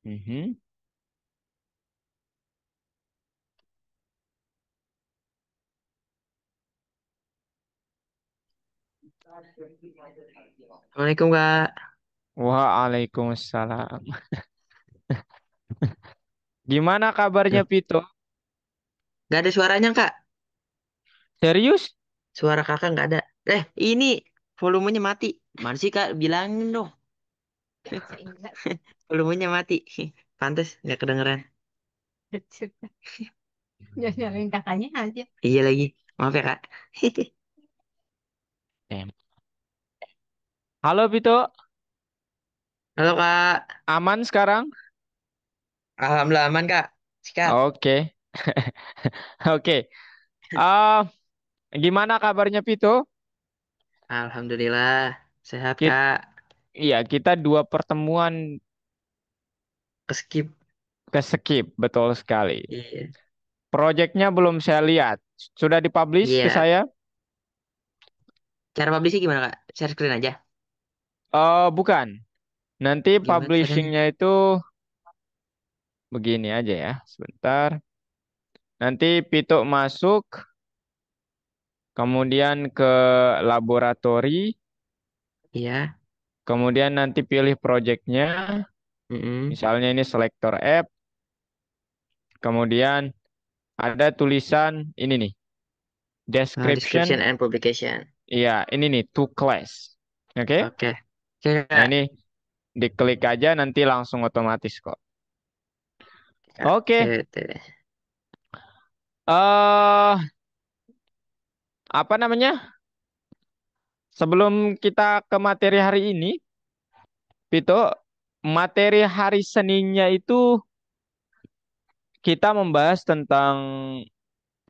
Mhm. Assalamualaikum Kak. Waalaikumsalam. Gimana kabarnya Loh, Pito? nggak ada suaranya Kak. Serius? Suara kakak nggak ada. Ini volumenya mati. Mana sih Kak? Bilangin dong. Volumenya mati. Pantes nggak kedengeran. Ya nyalain kakaknya aja. Iya lagi. Maaf ya Kak. Em. Halo Pito, Halo Kak. aman sekarang? Alhamdulillah aman Kak. Sikat. Oke. Oke. Ah, gimana kabarnya Pito? Alhamdulillah. Sehat Kita, Kak. iya, kita dua pertemuan Keskip. ke skip, betul sekali. Iya. Proyeknya belum saya lihat. Sudah dipublish ke Iya. saya? Cara publishnya gimana Kak? Share screen aja. Oh, bukan. Nanti Gimana caranya? publishingnya itu begini aja ya, sebentar. Nanti Pito masuk, kemudian ke laboratori, Iya. kemudian nanti pilih projectnya, Mm-mm. misalnya ini selector app, kemudian ada tulisan ini nih, description, Description and publication. iya ini nih, to class. Oke. Oke. Oke Nah Kak. ini diklik aja nanti langsung otomatis kok. Oke. Oke. Oke. eh Apa namanya? Sebelum kita ke materi hari ini, Pito, materi hari Seninnya itu kita membahas tentang,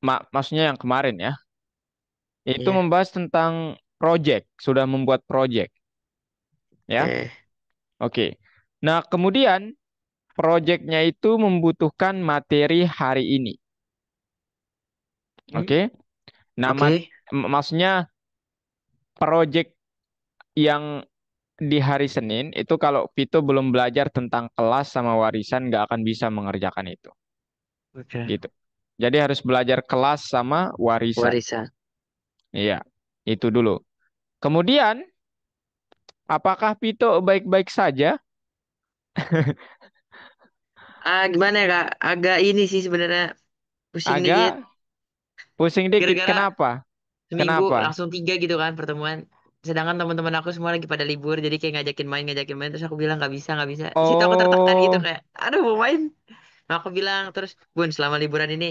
maksudnya yang kemarin ya, itu Iya. membahas tentang project, sudah membuat project, ya. Oke. Oke. Nah, kemudian projectnya itu membutuhkan materi hari ini. Hmm? Oke. Nah, Oke. maksudnya project yang di hari Senin itu kalau Vito belum belajar tentang kelas sama warisan nggak akan bisa mengerjakan itu. Oke. Gitu. Jadi harus belajar kelas sama warisan. Warisan. Iya, itu dulu. Kemudian, apakah Vito baik-baik saja? Gimana ya Kak? Agak ini sih sebenarnya pusing dikit. Agak pusing dikit. Gara-gara Kenapa? seminggu Kenapa? langsung tiga gitu kan pertemuan. Sedangkan teman-teman aku semua lagi pada libur, jadi kayak ngajakin main. Terus aku bilang nggak bisa, nggak bisa. Di situ aku tertekan gitu Oh, kayak, aduh mau main. Nah, aku bilang terus, Bun, selama liburan ini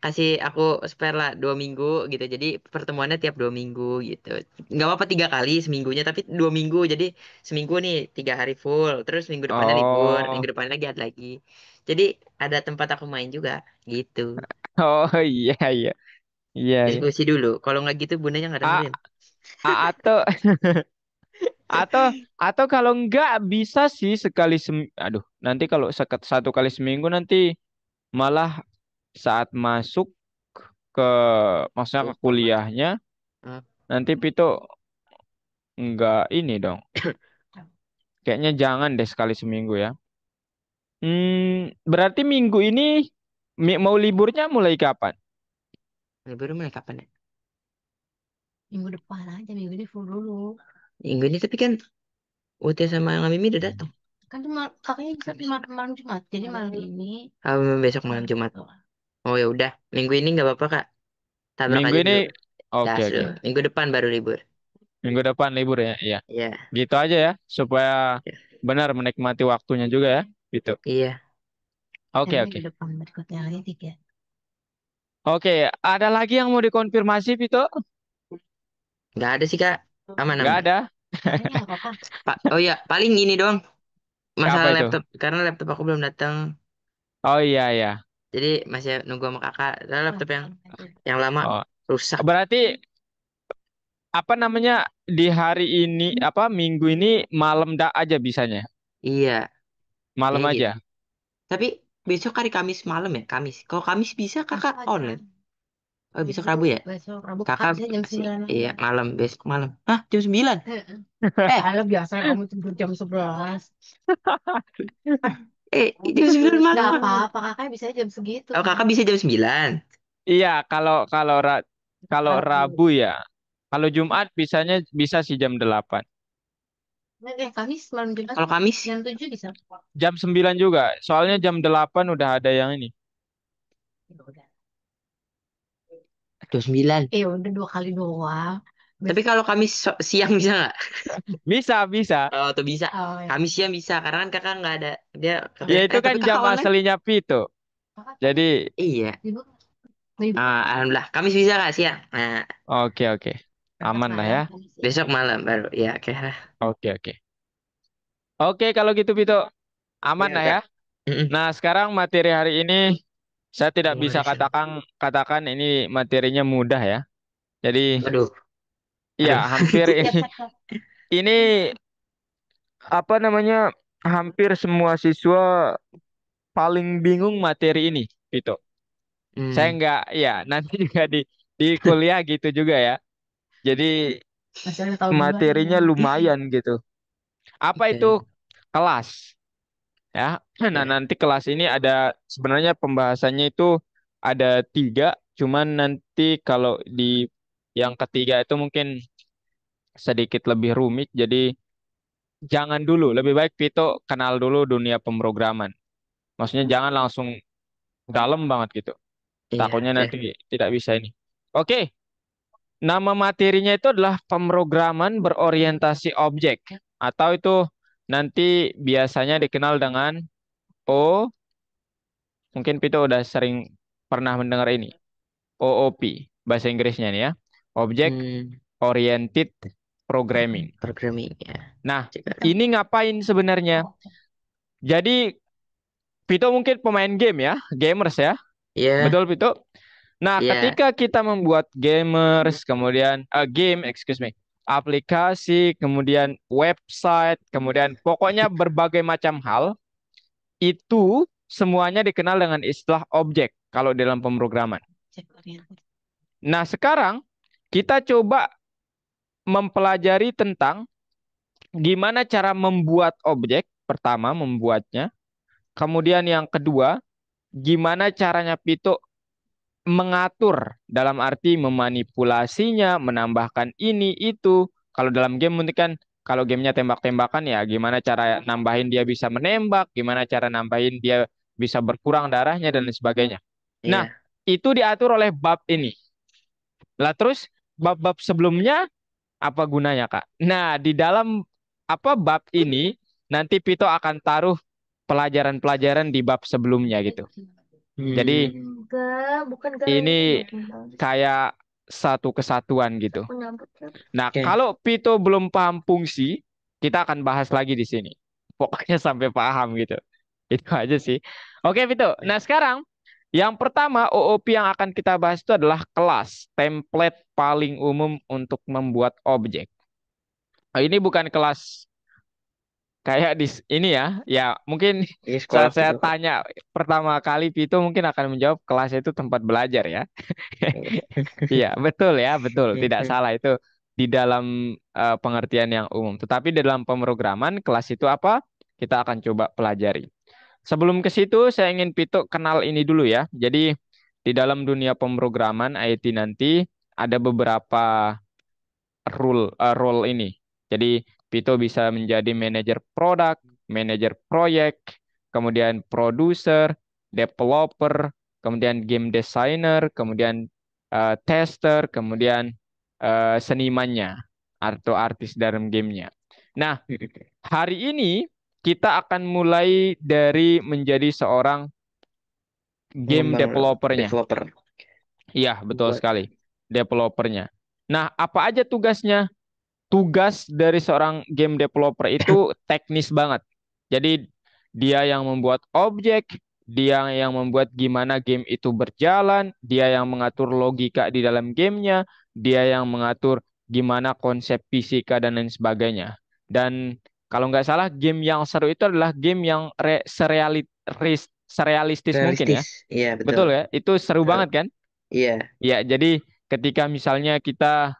kasih aku spare lah 2 minggu gitu. Jadi pertemuannya tiap 2 minggu gitu. Nggak apa-apa 3 kali seminggunya, tapi 2 minggu. Jadi seminggu nih 3 hari full. Terus minggu depannya libur, oh, minggu depannya lagi ada lagi. Jadi ada tempat aku main juga gitu. oh, iya, iya, iya, iya. Diskusi dulu. Kalau nggak gitu bundanya nggak A, dengerin. atau atau atau kalau nggak bisa sih sekali aduh, nanti kalau satu kali seminggu nanti malah saat masuk ke maksudnya ke kuliahnya Ah, nanti Pito nggak ini dong. Kayaknya jangan deh sekali seminggu ya. Berarti minggu ini mau liburnya mulai kapan? Libur mulai kapan ya? Minggu depan aja, minggu ini full dulu. Minggu ini tapi kan UT sama Mimi udah datang. Kan cuma kakaknya bisa malam, malam Jumat. Jadi malam ini Besok malam malam Jumat. itu. Oh ya udah, minggu ini nggak apa-apa Kak. Tabrak Minggu aja ini dulu. oke, Gas oke. dulu. Minggu depan baru libur. Minggu depan libur ya. Iya. Iya. Gitu aja ya supaya Ya. benar menikmati waktunya juga ya. Gitu. Iya. Oke, Emang oke. minggu depan berikutnya lagi tiga. Oke, ada lagi yang mau dikonfirmasi, Vito? Nggak ada sih Kak. Aman Nggak aman. ada. Katanya nggak apa-apa. Pak, oh ya paling ini doang. Apa Masalah itu? laptop. Karena laptop aku belum datang. Oh iya, iya. Jadi masih nunggu sama kakak. Soalnya laptop yang lama Oh, rusak. berarti apa namanya di hari ini apa minggu ini malam dak aja bisanya. Iya. Malam Kayaknya gitu. aja. Tapi besok hari Kamis malam ya. Kamis. Kalau Kamis bisa kakak online. Oh, besok Rabu ya? Besok Rabu Kakak bisa jam masih 9 iya aja. malam besok malam. Hah, jam 9? Heeh. Eh, Kalau biasa kamu tidur jam 11. jam 9 Nggak malam. apa-apa, kakak bisa jam segitu Oh, kan. kakak bisa jam 9. Iya, kalau kalau Rabu Rabu. ya. Kalau Jumat bisanya bisa sih jam 8. Kamis malam Jumat Kalau Kamis jam 7 bisa. Jam 9 juga. Soalnya jam 8 udah ada yang ini. Ya udah. 29. Udah 2 kali doang. Tapi kalau Kamis siang bisa nggak? Bisa, bisa. Oh, tuh bisa. Oh, ya. Kamis siang bisa karena kan kakak nggak ada dia Ya katanya itu kan tapi jam kakak online. aslinya Pito. Kakak Jadi, Iya. sibuk. Sibuk. Alhamdulillah. Kamis bisa nggak siang? Nah, oke, oke. Kakak Aman lah malam ya. Kamis ya. besok malam baru. Ya, oke lah. Oke, oke. Oke, kalau gitu Pito. Aman Ya lah ya. udah. Mm-mm. Nah, sekarang materi hari ini saya tidak bisa Gimana sih? katakan ini materinya mudah ya. Jadi, Aduh, ya aduh. hampir ini apa namanya? Hampir semua siswa paling bingung materi ini, Pito. Saya Hmm, nggak, ya nanti juga di kuliah gitu juga ya. Jadi Masih ada tahu duluan materinya ya. lumayan gitu. Apa itu oke. kelas? Ya, nah Ya. nanti kelas ini ada sebenarnya pembahasannya itu ada 3, cuman nanti kalau di yang ketiga itu mungkin sedikit lebih rumit. Jadi jangan dulu, lebih baik Vito kenal dulu dunia pemrograman. Maksudnya jangan langsung dalam banget gitu. Iya, Takutnya oke. nanti tidak bisa ini. Oke, nama materinya itu adalah pemrograman berorientasi objek atau itu nanti biasanya dikenal dengan O. Mungkin Pito udah sering pernah mendengar ini. OOP bahasa Inggrisnya nih ya. Object Hmm, Oriented Programming. programming ya. Nah, Cek. ini ngapain sebenarnya? Jadi Pito mungkin pemain game ya, gamers ya. Iya, Betul Pito? Nah, iya, ketika kita membuat gamers, kemudian game, excuse me, aplikasi, kemudian website, kemudian pokoknya berbagai macam hal, itu semuanya dikenal dengan istilah objek kalau dalam pemrograman. Cek orientasi. Nah, sekarang kita coba mempelajari tentang gimana cara membuat objek, pertama membuatnya, kemudian yang kedua, gimana caranya Pito mengatur dalam arti memanipulasinya, menambahkan ini itu. Kalau dalam game mungkin kan kalau gamenya tembak-tembakan ya gimana cara nambahin dia bisa menembak, gimana cara nambahin dia bisa berkurang darahnya dan lain sebagainya. Nah, iya. itu diatur oleh bab ini. Lah terus bab-bab sebelumnya apa gunanya, Kak? Nah, di dalam apa bab ini nanti Pito akan taruh pelajaran-pelajaran di bab sebelumnya gitu. Jadi Hmm, Enggak, bukan galau. ini kayak satu kesatuan gitu. Aku nyambut kan. Nah, oke. kalau Pito belum paham fungsi, kita akan bahas lagi di sini. Pokoknya sampai paham gitu. Itu aja sih. Oke, Pito. Nah, sekarang yang pertama OOP yang akan kita bahas itu adalah kelas, template paling umum untuk membuat objek. Oh, ini bukan kelas kayak ini ya. Ya, mungkin Ini sekolah saat saya gitu kok. tanya pertama kali Pito mungkin akan menjawab kelas itu tempat belajar ya. Iya, betul ya, betul. Tidak salah itu di dalam pengertian yang umum. Tetapi di dalam pemrograman kelas itu apa? Kita akan coba pelajari. Sebelum ke situ, saya ingin Pito kenal ini dulu ya. Jadi di dalam dunia pemrograman IT nanti ada beberapa role ini. Jadi Pito bisa menjadi manajer produk, manajer proyek, kemudian produser, developer, kemudian game designer, kemudian tester, kemudian senimannya atau artis dalam gamenya. Nah, hari ini kita akan mulai dari menjadi seorang game Pengembang developernya. developer Iya, betul buat sekali. Developernya. Nah, apa aja tugasnya? Tugas dari seorang game developer itu teknis banget. Jadi dia yang membuat objek, dia yang membuat gimana game itu berjalan, dia yang mengatur logika di dalam gamenya, dia yang mengatur gimana konsep fisika dan lain sebagainya. Dan kalau nggak salah game yang seru itu adalah game yang serealistis mungkin ya. realistis. Iya, betul. Betul ya? Itu seru Seru. banget kan? Iya. Ya, jadi ketika misalnya kita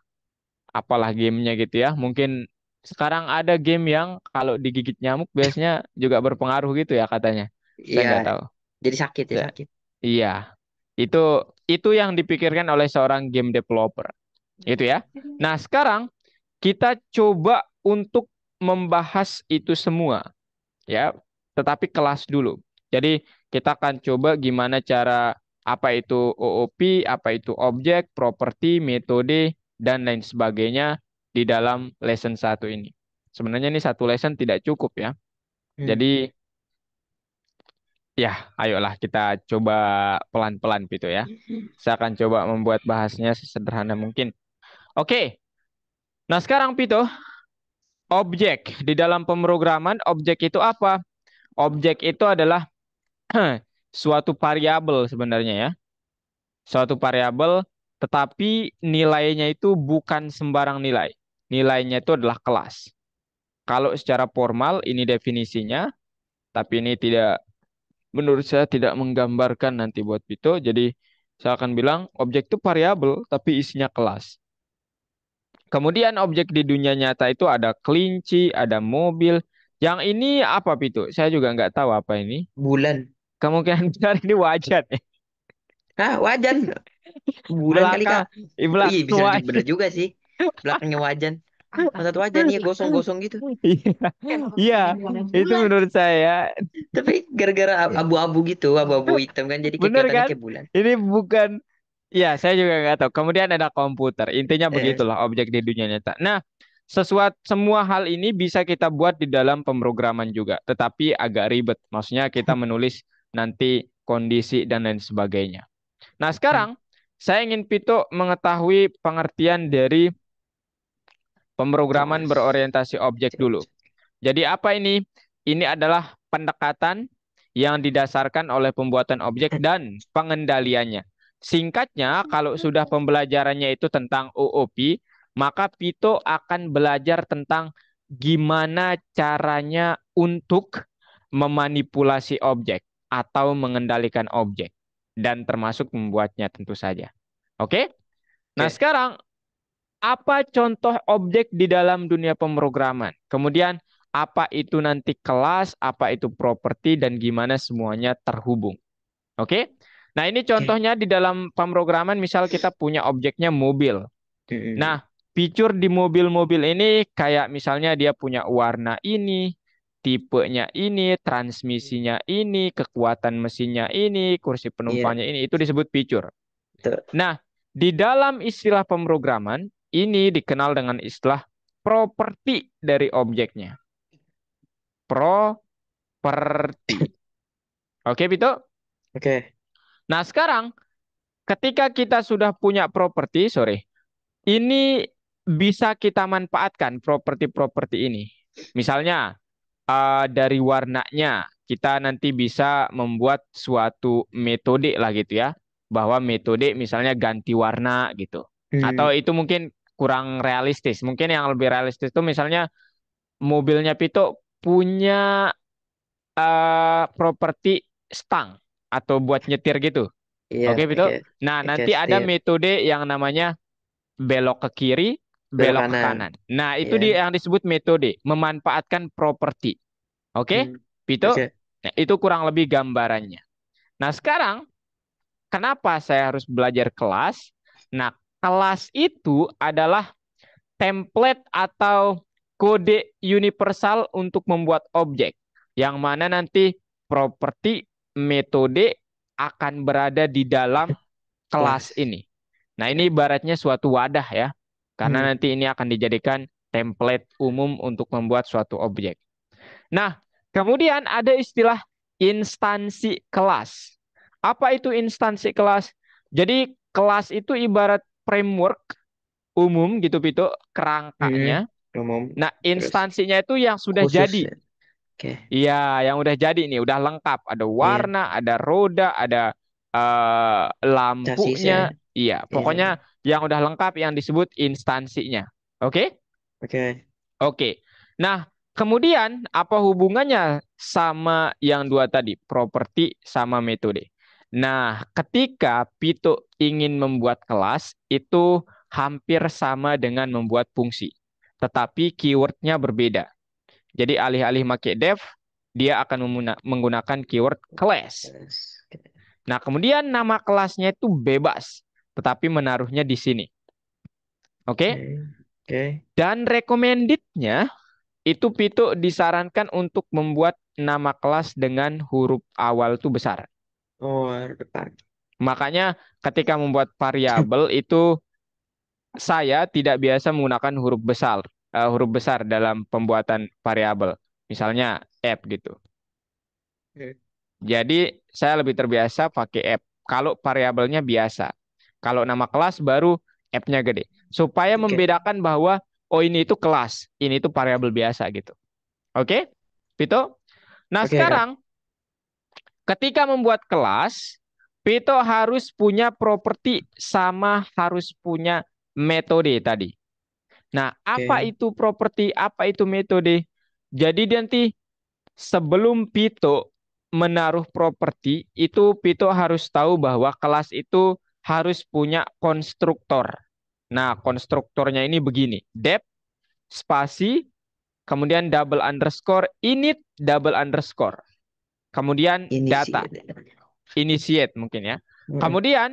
apalah gamenya gitu ya, mungkin sekarang ada game yang kalau digigit nyamuk biasanya juga berpengaruh gitu ya katanya. Saya Iya. nggak tahu. Jadi sakit ya Saya- sakit. iya, itu itu yang dipikirkan oleh seorang game developer. Itu ya. Nah, sekarang kita coba untuk membahas itu semua ya, tetapi kelas dulu. Jadi kita akan coba gimana cara apa itu OOP, apa itu objek, properti, metode, dan lain sebagainya di dalam lesson satu ini. Sebenarnya ini satu lesson tidak cukup ya. Hmm. Jadi ya, ayolah kita coba pelan-pelan gitu ya. Saya akan coba membuat bahasnya sesederhana mungkin. Oke, nah sekarang Pito, objek di dalam pemrograman, objek itu apa? Objek itu adalah suatu variabel sebenarnya ya. Suatu variabel, tetapi nilainya itu bukan sembarang nilai. Nilainya itu adalah kelas. Kalau secara formal ini definisinya, tapi ini tidak, menurut saya tidak menggambarkan nanti buat Vito. Jadi saya akan bilang objek itu variabel, tapi isinya kelas. Kemudian objek di dunia nyata itu ada kelinci, ada mobil. Yang ini apa Vito? Saya juga nggak tahu apa ini. Bulan. Kemungkinan besar ini wajan. Ah, wajan. Bulan kali Belakang, Kak. Oh iya belakang bisa bener wajan. juga sih. Belakangnya wajan. Masa tuh wajan ya gosong-gosong gitu. Iya, iya, itu bulan. menurut saya Tapi gara-gara abu-abu gitu, abu-abu hitam kan jadi kayak bener kelihatannya kan? kayak bulan. Ini bukan, ya saya juga nggak tahu. Kemudian ada komputer. Intinya Eh, begitulah objek di dunia nyata. Nah, semua hal ini bisa kita buat di dalam pemrograman juga, tetapi agak ribet. Maksudnya kita menulis nanti kondisi dan lain sebagainya. Nah, hmm. sekarang saya ingin Pito mengetahui pengertian dari pemrograman Kelas. berorientasi objek dulu. Jadi apa ini? Ini adalah pendekatan yang didasarkan oleh pembuatan objek dan pengendaliannya. Singkatnya, kalau sudah pembelajarannya itu tentang OOP, maka Pito akan belajar tentang gimana caranya untuk memanipulasi objek atau mengendalikan objek dan termasuk membuatnya tentu saja. Oke? Nah, Oke. sekarang apa contoh objek di dalam dunia pemrograman? Kemudian apa itu nanti kelas, apa itu properti, dan gimana semuanya terhubung. Oke? Nah, ini Oke. contohnya di dalam pemrograman, misal kita punya objeknya mobil. Hmm. Nah, fitur di mobil-mobil ini kayak misalnya dia punya warna ini, tipenya ini, transmisinya ini, kekuatan mesinnya ini, kursi Iya, penumpangnya ini, itu disebut fitur. betul. Nah, di dalam istilah pemrograman, ini dikenal dengan istilah properti dari objeknya. Properti. Oke, Pito? Oke. Nah, sekarang ketika kita sudah punya properti, sorry, ini bisa kita manfaatkan properti-properti ini. Misalnya, dari warnanya, kita nanti bisa membuat suatu metode lah gitu ya. Bahwa metode misalnya ganti warna gitu. Hmm. Atau itu mungkin kurang realistis. Mungkin yang lebih realistis itu misalnya mobilnya Pito punya properti stang atau buat nyetir gitu. Iya, Oke, Pito. oke. Nah, Oke, nanti ada setir. metode yang namanya belok ke kiri, Belok belok ke kanan. kanan. Nah, itu Iya. yang disebut metode, memanfaatkan properti. Oke, Hmm. Pito? Oke. Nah, itu kurang lebih gambarannya. Nah, sekarang kenapa saya harus belajar kelas? Nah, kelas itu adalah template atau kode universal untuk membuat objek. Yang mana nanti properti metode akan berada di dalam kelas Kelas. ini. Nah, ini ibaratnya suatu wadah ya. Karena Hmm. nanti ini akan dijadikan template umum untuk membuat suatu objek. Nah, kemudian ada istilah instansi kelas. Apa itu instansi kelas? Jadi kelas itu ibarat framework umum gitu Pito, Hmm. kerangkanya. Umum. Nah, Terus instansinya itu yang sudah khusus jadi. ya. Oke. Iya, yang udah jadi nih, udah lengkap. Ada Iya. warna, ada roda, ada Chassis lampunya. ya. Iya, Iya. pokoknya yang udah lengkap yang disebut instansinya. Oke? Oke. Oke. Nah, kemudian apa hubungannya sama yang dua tadi, properti sama metode? Nah, ketika Pito ingin membuat kelas, itu hampir sama dengan membuat fungsi. Tetapi keywordnya berbeda. Jadi alih-alih pakai def, dia akan menggunakan keyword class. Yes. Nah, kemudian nama kelasnya itu bebas, tetapi menaruhnya di sini. Oke? Oke. Oke. Dan recommended-nya itu Pito disarankan untuk membuat nama kelas dengan huruf awal itu besar. Oh, depan. Makanya ketika membuat variabel itu saya tidak biasa menggunakan huruf besar dalam pembuatan variabel. Misalnya app gitu. Hmm. Jadi saya lebih terbiasa pakai app. Kalau variabelnya biasa. Kalau nama kelas baru app-nya gede. Supaya Oke. membedakan bahwa oh ini itu kelas, ini itu variabel biasa gitu. Oke? Vito? Nah, Oke, Kak. sekarang ketika membuat kelas, Vito harus punya properti sama harus punya metode tadi. Nah, apa Oke. itu properti, apa itu metode? Jadi nanti sebelum Pito menaruh properti, itu Pito harus tahu bahwa kelas itu harus punya konstruktor. Nah, konstruktornya ini begini, dep, spasi, kemudian double underscore, init, double underscore. Kemudian Ini sih. data, initiate mungkin ya. Hmm. Kemudian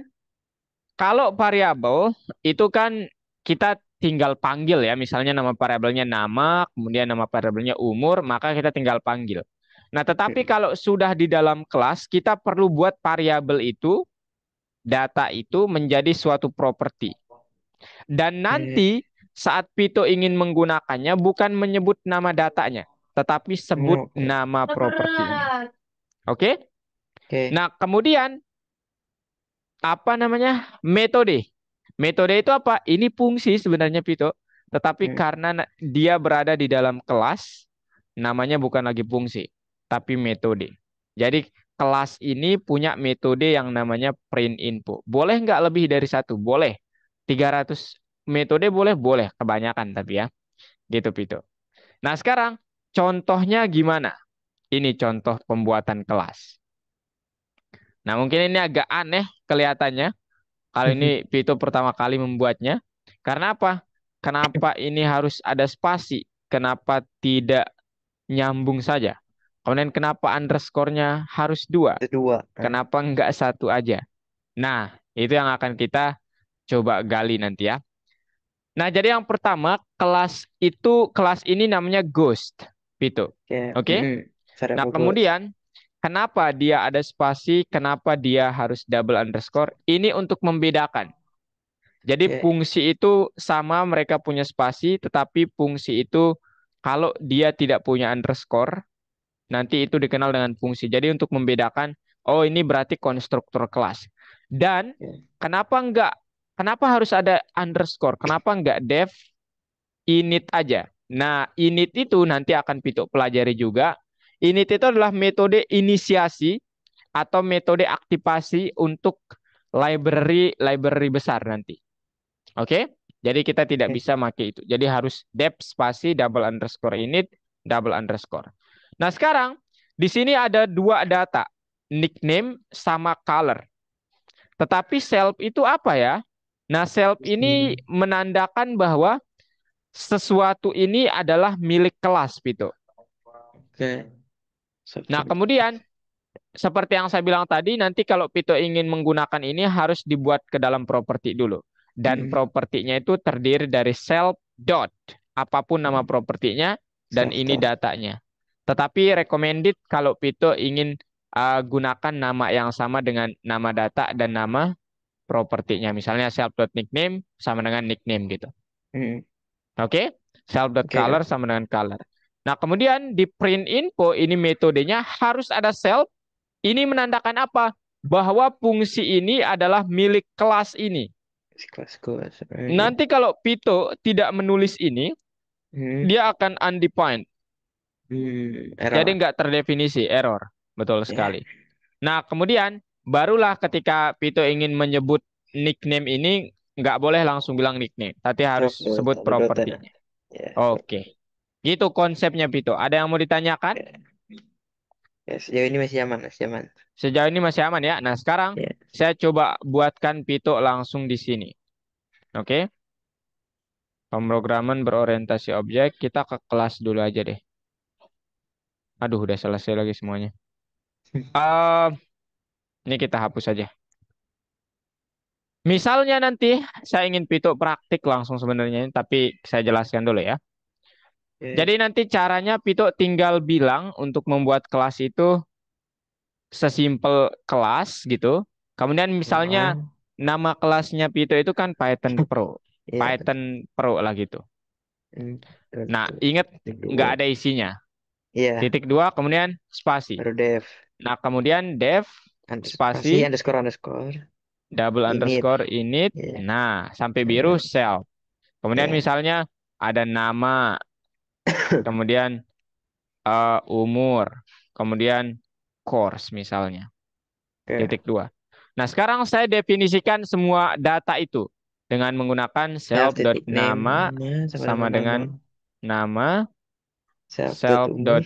kalau variabel itu kan kita tinggal panggil ya, misalnya nama variabelnya nama, kemudian nama variabelnya umur, maka kita tinggal panggil. Nah, tetapi Hmm. kalau sudah di dalam kelas, kita perlu buat variabel itu, data itu menjadi suatu properti. Dan Oke. nanti saat Pito ingin menggunakannya bukan menyebut nama datanya, tetapi sebut Oh, oke. nama propertinya. Oke? Oke. Nah, kemudian apa namanya? Metode. Metode itu apa? Ini fungsi sebenarnya Pito, tetapi Hmm. karena dia berada di dalam kelas, namanya bukan lagi fungsi, tapi metode. Jadi kelas ini punya metode yang namanya print info. Boleh nggak lebih dari satu? Boleh. 300 metode boleh? Boleh. Kebanyakan tapi ya. Gitu Pito. Nah sekarang contohnya gimana? Ini contoh pembuatan kelas. Nah mungkin ini agak aneh kelihatannya. Kalau ini Vito pertama kali membuatnya. Karena apa? Kenapa ini harus ada spasi? Kenapa tidak nyambung saja? Kemudian kenapa underscore-nya harus dua? Kedua. Kenapa enggak satu aja? Nah, itu yang akan kita coba gali nanti ya. Nah, jadi yang pertama, kelas ini namanya ghost, Vito. Oke. Oke? Hmm. Nah, Variable goals. kemudian kenapa dia ada spasi? Kenapa dia harus double underscore? Ini untuk membedakan. Jadi Oke. fungsi itu sama mereka punya spasi, tetapi fungsi itu kalau dia tidak punya underscore, nanti itu dikenal dengan fungsi. Jadi untuk membedakan, oh ini berarti konstruktor kelas. Dan Oke. kenapa enggak, kenapa harus ada underscore? Kenapa enggak def init aja? Nah, init itu nanti akan Pituk pelajari juga. Init itu adalah metode inisiasi atau metode aktivasi untuk library besar nanti. Oke, jadi kita tidak Oke. bisa pakai itu. Jadi harus dep spasi double underscore init double underscore. Nah sekarang di sini ada dua data, nickname sama color. Tetapi self itu apa ya? Nah self ini Hmm. menandakan bahwa sesuatu ini adalah milik kelas gitu. Oke. Nah Subject. kemudian seperti yang saya bilang tadi, nanti kalau Pito ingin menggunakan ini harus dibuat ke dalam properti dulu. Dan Hmm. propertinya itu terdiri dari self dot, apapun nama Hmm. propertinya, dan Self ini dot. datanya. Tetapi recommended kalau Pito ingin gunakan nama yang sama dengan nama data dan nama propertinya. Misalnya self dot nickname sama dengan nickname gitu. Hmm. Oke? Self dot Oke, color Kak. sama dengan color. Nah, kemudian di print info ini metodenya harus ada self. Ini menandakan apa? Bahwa fungsi ini adalah milik kelas ini. Kelas goals. Oke. Nanti kalau Pito tidak menulis ini, Hmm. dia akan undefined. Jadi Error. nggak terdefinisi, error. Betul Ya. sekali. Nah, kemudian barulah ketika Pito ingin menyebut nickname ini, nggak boleh langsung bilang nickname, tapi harus Self dot. sebut Ada dot ya. propertinya. Ya. Oke. Gitu konsepnya Pito. Ada yang mau ditanyakan? Ya, sejauh ini masih aman, masih aman. Sejauh ini masih aman ya. Nah, sekarang Ya. saya coba buatkan Pito langsung di sini. Oke? Pemrograman berorientasi objek. Kita ke kelas dulu aja deh. Aduh, udah selesai lagi semuanya. Eh, ini kita hapus aja. Misalnya nanti saya ingin Pito praktik langsung sebenarnya, tapi saya jelaskan dulu ya. Oke. Jadi nanti caranya Pito tinggal bilang untuk membuat kelas itu sesimpel kelas gitu. Kemudian misalnya Oh, nama kelasnya Pito itu kan Python Pro. iya. Python Pro lah gitu. Hmm, Nah, betul. ingat nggak Kedua. ada isinya. Iya, Titik dua, kemudian spasi. baru dev. Nah, kemudian dev Spasi spasi underscore underscore. double Init. underscore init. Iya. Nah, sampai biru Nah, self. Kemudian iya. misalnya ada nama, kemudian umur, kemudian course misalnya. Oke. Titik dua. Nah, sekarang saya definisikan semua data itu dengan menggunakan Self titik name self.nama nama sama sama dengan nama. dengan nama, Self dot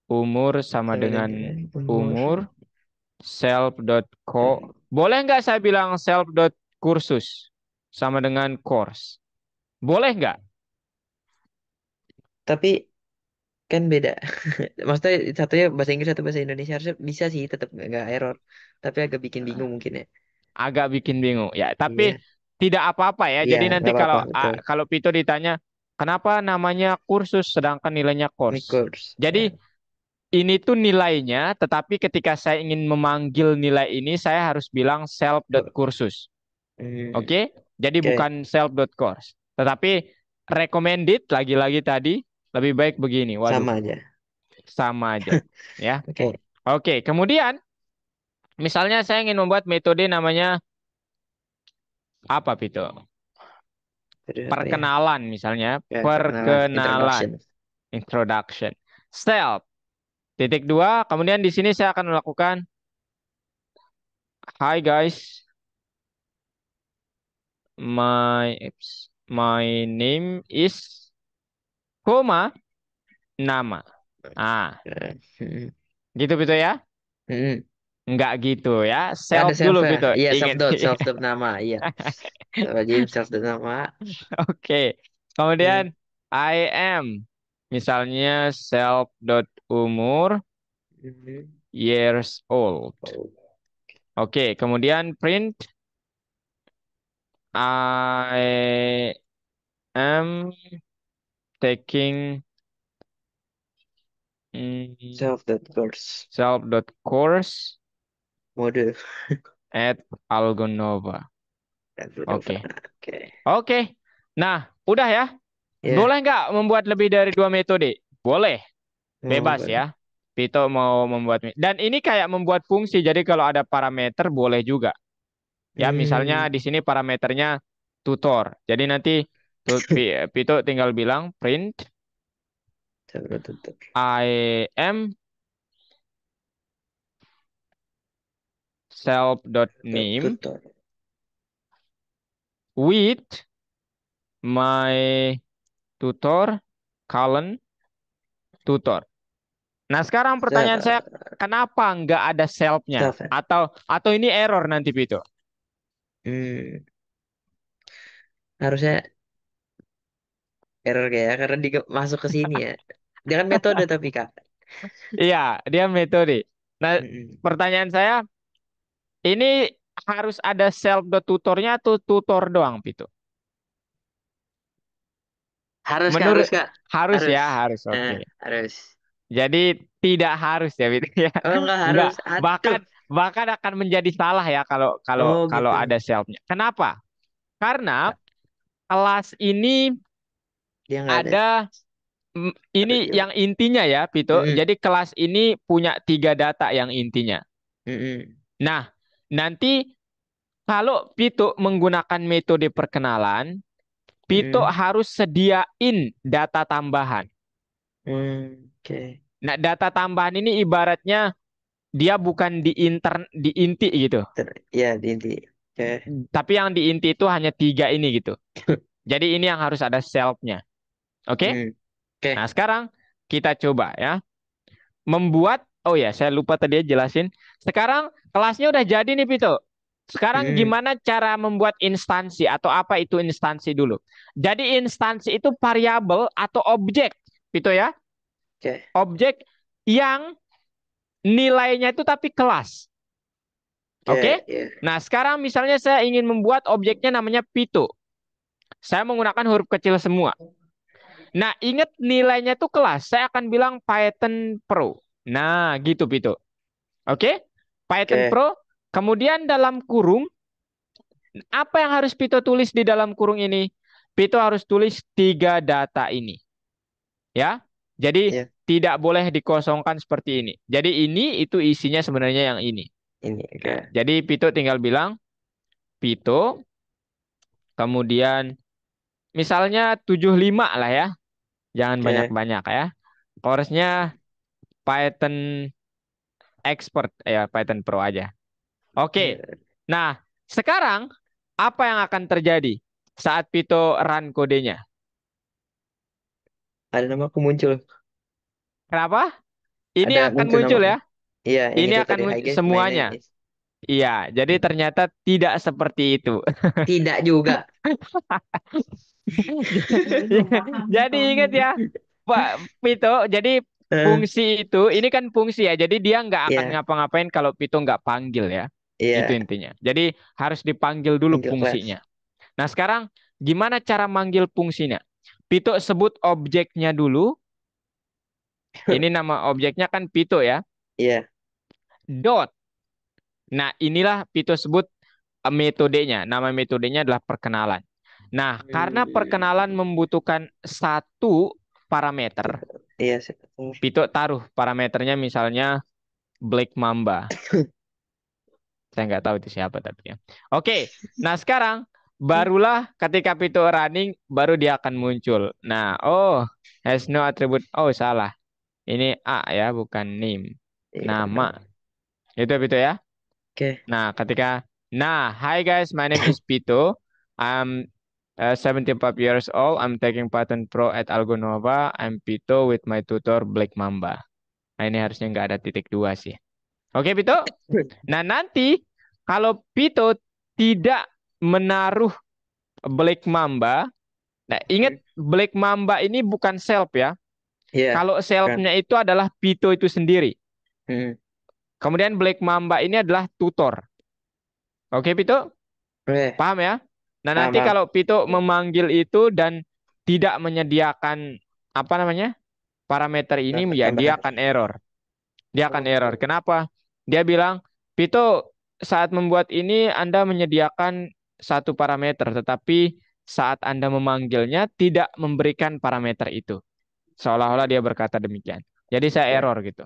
umur self.umur sama sama dengan dengan umur. umur, self.co. Dan- Boleh nggak saya bilang self.kursus sama dengan course? Boleh nggak? Tapi kan beda. Maksudnya satunya bahasa Inggris satu bahasa Indonesia harusnya bisa sih tetap nggak error. Tapi agak bikin bingung mungkin ya. Agak bikin bingung ya. Tapi Iya, tidak apa-apa ya. iya Jadi nggak nanti apa-apa kalau betul. kalau Pito ditanya kenapa namanya kursus sedangkan nilainya Ini course. course. Ya. Jadi ini tuh nilainya, tetapi ketika saya ingin memanggil nilai ini, saya harus bilang self.kursus. Hmm, Oke? Jadi oke, bukan self.course. Tetapi recommended, lagi-lagi tadi, lebih baik begini. Waduh, sama aja. sama aja. Ya. Oke. Oke, kemudian misalnya saya ingin membuat metode namanya apa, Pito? Terus apa ya? Perkenalan misalnya. Ya, perkenalan, Perkenalan. introduction. Introduction. Self. Titik dua, kemudian di sini saya akan melakukan, Hi guys, my name is, koma, nama. Ah, Hmm, gitu Pito ya? hmm. Enggak gitu ya. Ada Self self dulu ya? Pito. Iya, Ingat. self dot nama. Iya. Wajib self dot nama. Oke. Hmm, Kemudian I am. Misalnya self dot umur hmm. years old. Oh, Oke. Kemudian print I am taking self dot course. self dot course Mode. at Algonova. Oke. Oke. Oke. Nah, udah ya. Ya, Boleh nggak membuat lebih dari dua metode? Boleh. mau Bebas boleh. ya. Vito mau membuat. Dan ini kayak membuat fungsi. Jadi kalau ada parameter boleh juga. Ya, misalnya Hmm, di sini parameternya tutor. Jadi nanti Vito tinggal bilang print self dot tutor. I am Dot self.name tutor. with my tutor colon tutor. Nah, sekarang pertanyaan saya, kenapa nggak ada self-nya? Self ya. Atau ini error nanti, Pito? Hmm, harusnya error kayak ya, karena di masuk ke sini ya. Dia kan metode tapi Kak. Iya, dia metode. Nah, Mm-mm. pertanyaan saya, ini harus ada self.tutornya atau tutor doang, Pito? Harus Kak, harus Menurut Kak. harus Harus. ya, harus. Oke. Harus. Jadi tidak harus ya, Pito ya. Oh enggak Enggak, harus. Aduh. bahkan bahkan akan menjadi salah ya kalau kalau Oh kalau gitu. ada self-nya. Kenapa? Karena kelas ini Dia nggak ada. ada Ada ini dia. yang intinya ya, Pito. Mm-mm. Jadi kelas ini punya tiga data yang intinya. Mm-mm. Nah, nanti kalau Pito menggunakan metode perkenalan, Pito Mm-mm. harus sediain data tambahan. Oke. Nah, data tambahan ini ibaratnya dia bukan di inti gitu. Ya di inti. Oke. Tapi yang di inti itu hanya tiga ini gitu. Jadi ini yang harus ada self-nya. Oke? Mm. Oke. Nah, sekarang kita coba ya. Membuat Oh ya, saya lupa tadi ya jelasin. Sekarang kelasnya udah jadi nih, Pito. Sekarang Hmm, gimana cara membuat instansi atau apa itu instansi dulu? Jadi instansi itu variabel atau objek, Pito ya. oke, Objek yang nilainya itu tapi kelas. oke, Oke? ya, Nah, sekarang misalnya saya ingin membuat objeknya namanya Pito. Saya menggunakan huruf kecil semua. Nah, ingat nilainya itu kelas. Saya akan bilang Python Pro. Nah, gitu Pito. Oke? Python oke, Pro. Kemudian dalam kurung, apa yang harus Pito tulis di dalam kurung ini? Pito harus tulis tiga data ini. Ya. Jadi, ya, tidak boleh dikosongkan seperti ini. Jadi, ini itu isinya sebenarnya yang ini. ini, oke, Nah, jadi Pito tinggal bilang, Pito, kemudian misalnya 75 lah ya. Jangan oke, banyak-banyak ya. Course-nya Python Expert ya, Python Pro aja. Oke. ya, Nah, sekarang apa yang akan terjadi saat Pito run kodenya? ada nama aku muncul, Kenapa? Ini ada akan muncul muncul namaku, ya. iya yang Ini itu akan tadi hi muncul guys my name semuanya. is, Iya, jadi ternyata tidak seperti itu. tidak juga. Jadi ingat ya, Pak Pito. Jadi Eh, fungsi itu, ini kan fungsi ya. Jadi dia nggak akan ya, ngapa-ngapain kalau Pito nggak panggil ya. Itu iya, intinya. Jadi harus dipanggil dulu panggil kelas, fungsinya. Nah sekarang gimana cara manggil fungsinya? Pito sebut objeknya dulu. Ini nama objeknya kan Pito ya. iya, Dot. Nah inilah Pito sebut metodenya. Nama metodenya adalah perkenalan. Nah, karena perkenalan hmm, membutuhkan satu parameter, iya sih. Pito taruh parameternya misalnya Black Mamba. Saya nggak tahu itu siapa tapi ya. Oke, nah sekarang barulah ketika Pito running, baru dia akan muncul. Nah, oh, has no attribute. Oh, salah. Ini A ya, bukan name. Iya, Nama. nama. Itu Pito ya. Oke. Nah, hi guys, my name is Pito. I'm 75 years old. I'm taking Python Pro at Algonova. I'm Pito with my tutor Black Mamba. Nah, ini harusnya nggak ada titik dua sih. Oke, Pito. Nah, nanti kalau Pito tidak menaruh Black Mamba, nah ingat Black Mamba ini bukan self ya. Iya, Kalau kan. selfnya itu adalah Pito itu sendiri. Hmm. Kemudian Black Mamba ini adalah tutor. Oke, Pito? Oke, Paham ya? Nah, paham, nanti paham. kalau Pito memanggil itu dan tidak menyediakan apa namanya? Parameter ini Dapat ya dia tambahan. akan error. Dia akan error. Oh, Kenapa? Dia bilang, "Pito, saat membuat ini Anda menyediakan satu parameter, tetapi saat Anda memanggilnya tidak memberikan parameter itu." Seolah-olah dia berkata demikian. Jadi saya oke, error gitu.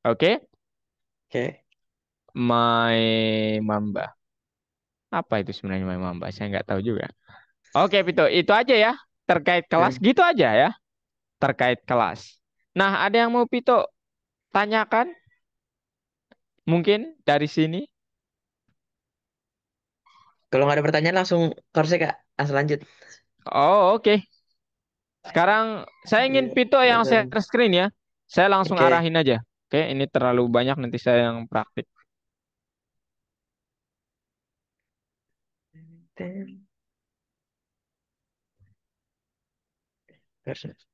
Oke? oke. My Mamba. Apa itu sebenarnya My Mamba? Saya nggak tahu juga. Oke, Pito. Itu aja ya. Terkait kelas, Hmm. gitu aja ya. Terkait kelas. Nah, ada yang mau Pito tanyakan? Mungkin dari sini? Kalau nggak ada pertanyaan langsung course Kak. Langsung lanjut. Oh, oke. Sekarang saya ingin Iya, Pito yang langsung. share screen ya. Saya langsung Oke. arahin aja. Oke, ini terlalu banyak nanti saya yang praktik. Course.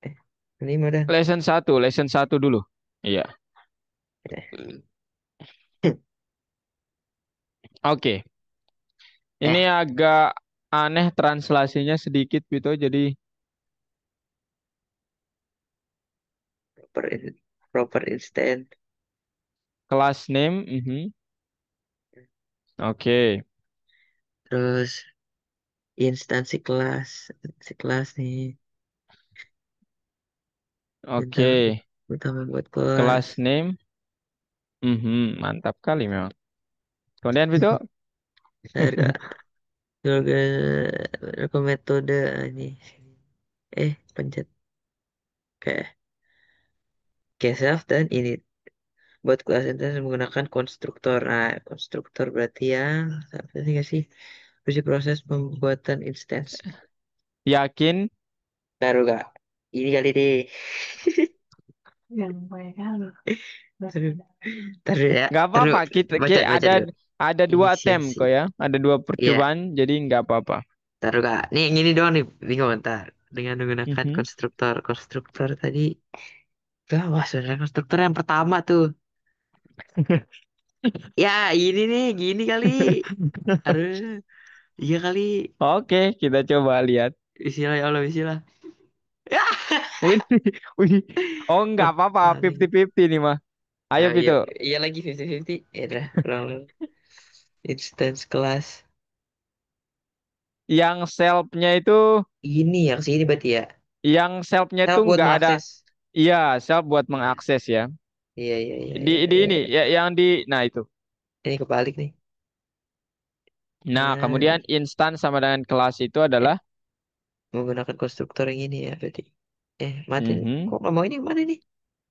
Eh, ini udah. Lesson satu dulu. Iya. Oke. Ini Eh, agak aneh translasinya sedikit Pito. Jadi proper, proper instant. class name. Oke. Terus instansi kelas. Instansi kelas nih. Oke. Bentar, utama buat kelas. Class name. Mantap kali memang. Kemudian Pito. Harga. Juga ke metode ini. Pencet. Oke. Oke, self dan ini. Buat kelas instansi menggunakan konstruktor. Nah, konstruktor berarti yang apa sih nggak sih? Berarti proses pembuatan instansi. Yakin? Baru gak? Ini kali deh. Yang banyak kali. Terus Aduh, ada. taruh ya. Nggak Taruh. apa-apa. Kita Baca ada dulu. dua attempt Inisiasi. kok ya. Ada dua Iya, percobaan, jadi nggak apa-apa. taruh kak. Nih, yang ini doang nih. Bingung ntar. Dengan menggunakan Mhm. konstruktor. Konstruktor tadi. Wah, sebenarnya konstruktor yang pertama tuh. Ya, ini nih. Gini kali. Aduh. Iya kali. Oke, kita coba lihat. Bismillah ya Allah, bismillah. Ya. Wih, wih. Oh, nggak Wah, apa-apa. paling. 50-50 nih mah. Ayo, Ah, iya, Pito. iya lagi 50-50. Ya udah, ulang dulu. Instance kelas. Yang self-nya itu, Ini yang sini berarti ya. yang self-nya itu Help buat nggak ada. mengakses. Iya, self buat mengakses ya. Iya, iya, iya, iya, Di iya. ini, ya, yang di, nah itu. Ini kebalik nih. Nah, Nah, kemudian instan sama dengan kelas itu eh, adalah, menggunakan konstruktor yang ini ya berarti. Mati. mhm. Kok nggak mau ini yang mana nih?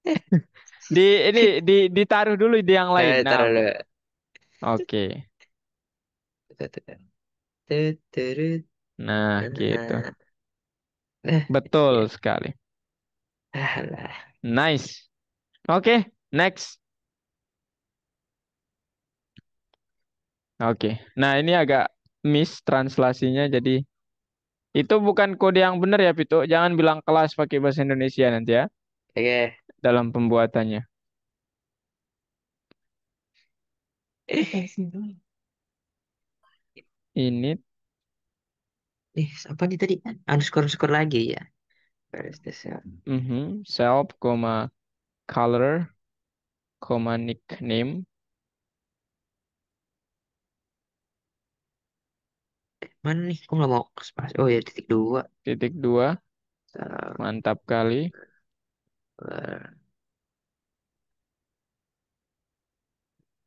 Eh, Ditaruh dulu di yang lain. Nah, taruh dulu. oke. Tuh, tuh, tuh. Tut, turut. Nah, gitu. Nah, Betul ya. sekali. Ah, lah. Nice. Oke, next. Oke. Nah, ini agak miss translasinya. Jadi, itu bukan kode yang benar ya, Pito. Jangan bilang kelas pakai bahasa Indonesia nanti ya. Oke. Dalam pembuatannya. Dari situ. Ini, Apa nih tadi? Underscore lagi ya. Where's the cell? self, color, nickname, Mana nih? Kok nggak mau ke spasi? Oh ya, titik dua. titik dua. Salah. Mantap kali.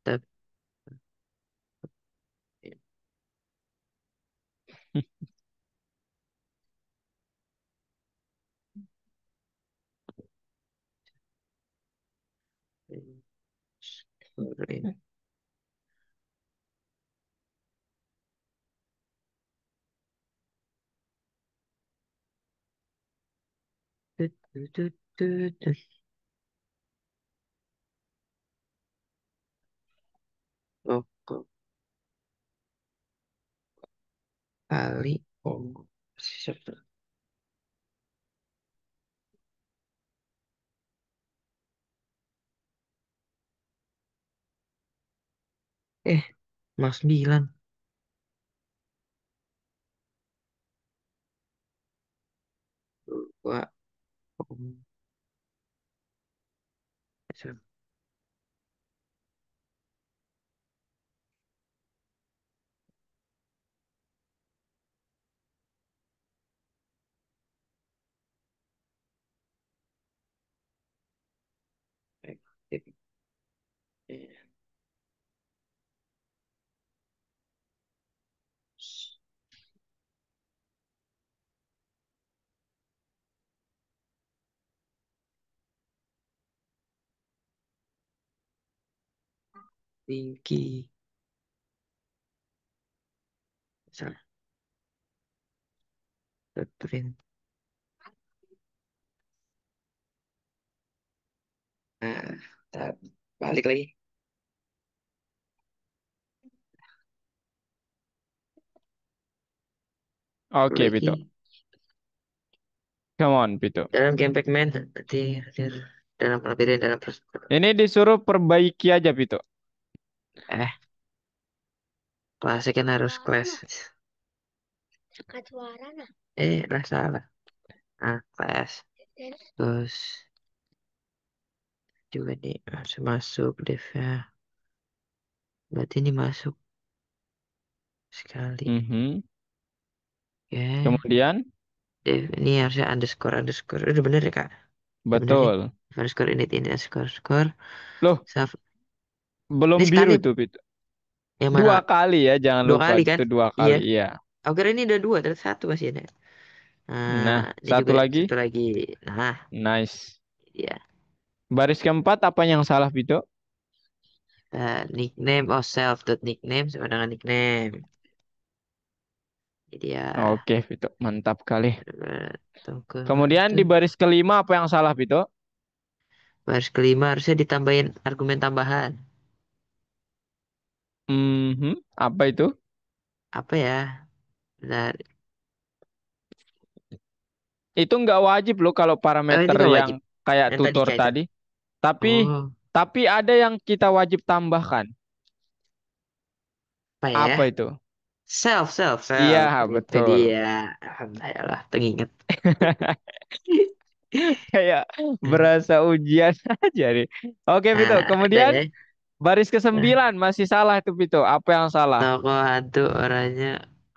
Tep. Tut, tut, tut, tut, tut. Oh, kok kali. Oh, siap tuh. Eh, Mas 9. Dua. Oh, siap. Eh, tip. Eh, Tinggi. Salah. Tuturin. Nah, tar. Balik lagi. Oke, Pito. Lagi. Come on, Pito. Dalam game Pac-Man. Dalam labirin, dalam proses. Ini disuruh perbaiki aja, Pito. Eh, klasik kan harus kelas. Warna. Kacwarana. Lah salah. Kelas. Terus juga nih masuk masuk dev ya. Berarti ini masuk sekali. Mhm. Ya, Kemudian, dev ini harusnya underscore underscore. Udah bener ya kak? Udah bener nih. betul. Underscore ini underscore underscore. Loh, Self. belum Ini biru sekali tuh, Pito. yang mana Dua kak? kali ya, jangan Dua lupa. kali kan? Itu dua Iya. kali, iya. Aku kira ini udah dua, ternyata satu masih ada. Nah, Nah, ini satu juga lagi. satu lagi. Nah, Nice. ya. Baris keempat apa yang salah, Pito? Nickname self dot nickname sama dengan nickname. Jadi ya Oke, Vito. Mantap kali. toko Kemudian itu. di baris kelima apa yang salah, Vito? Baris kelima harusnya ditambahin argumen tambahan. Apa itu? Apa ya? Bentar. Itu nggak wajib loh kalau Itu parameter gak yang wajib. kayak Yang tadi tutor kah itu? tadi. Tapi Oh, ada yang kita wajib tambahkan. apa ya? Apa itu? Self. Iya, Itu betul. dia. Alhamdulillah, teringat. Kayak berasa ujian aja nih. Oke, Vito. Udah Kemudian ya. baris Nah, ke-9 masih salah itu, Vito. Apa yang salah? toko hantu orangnya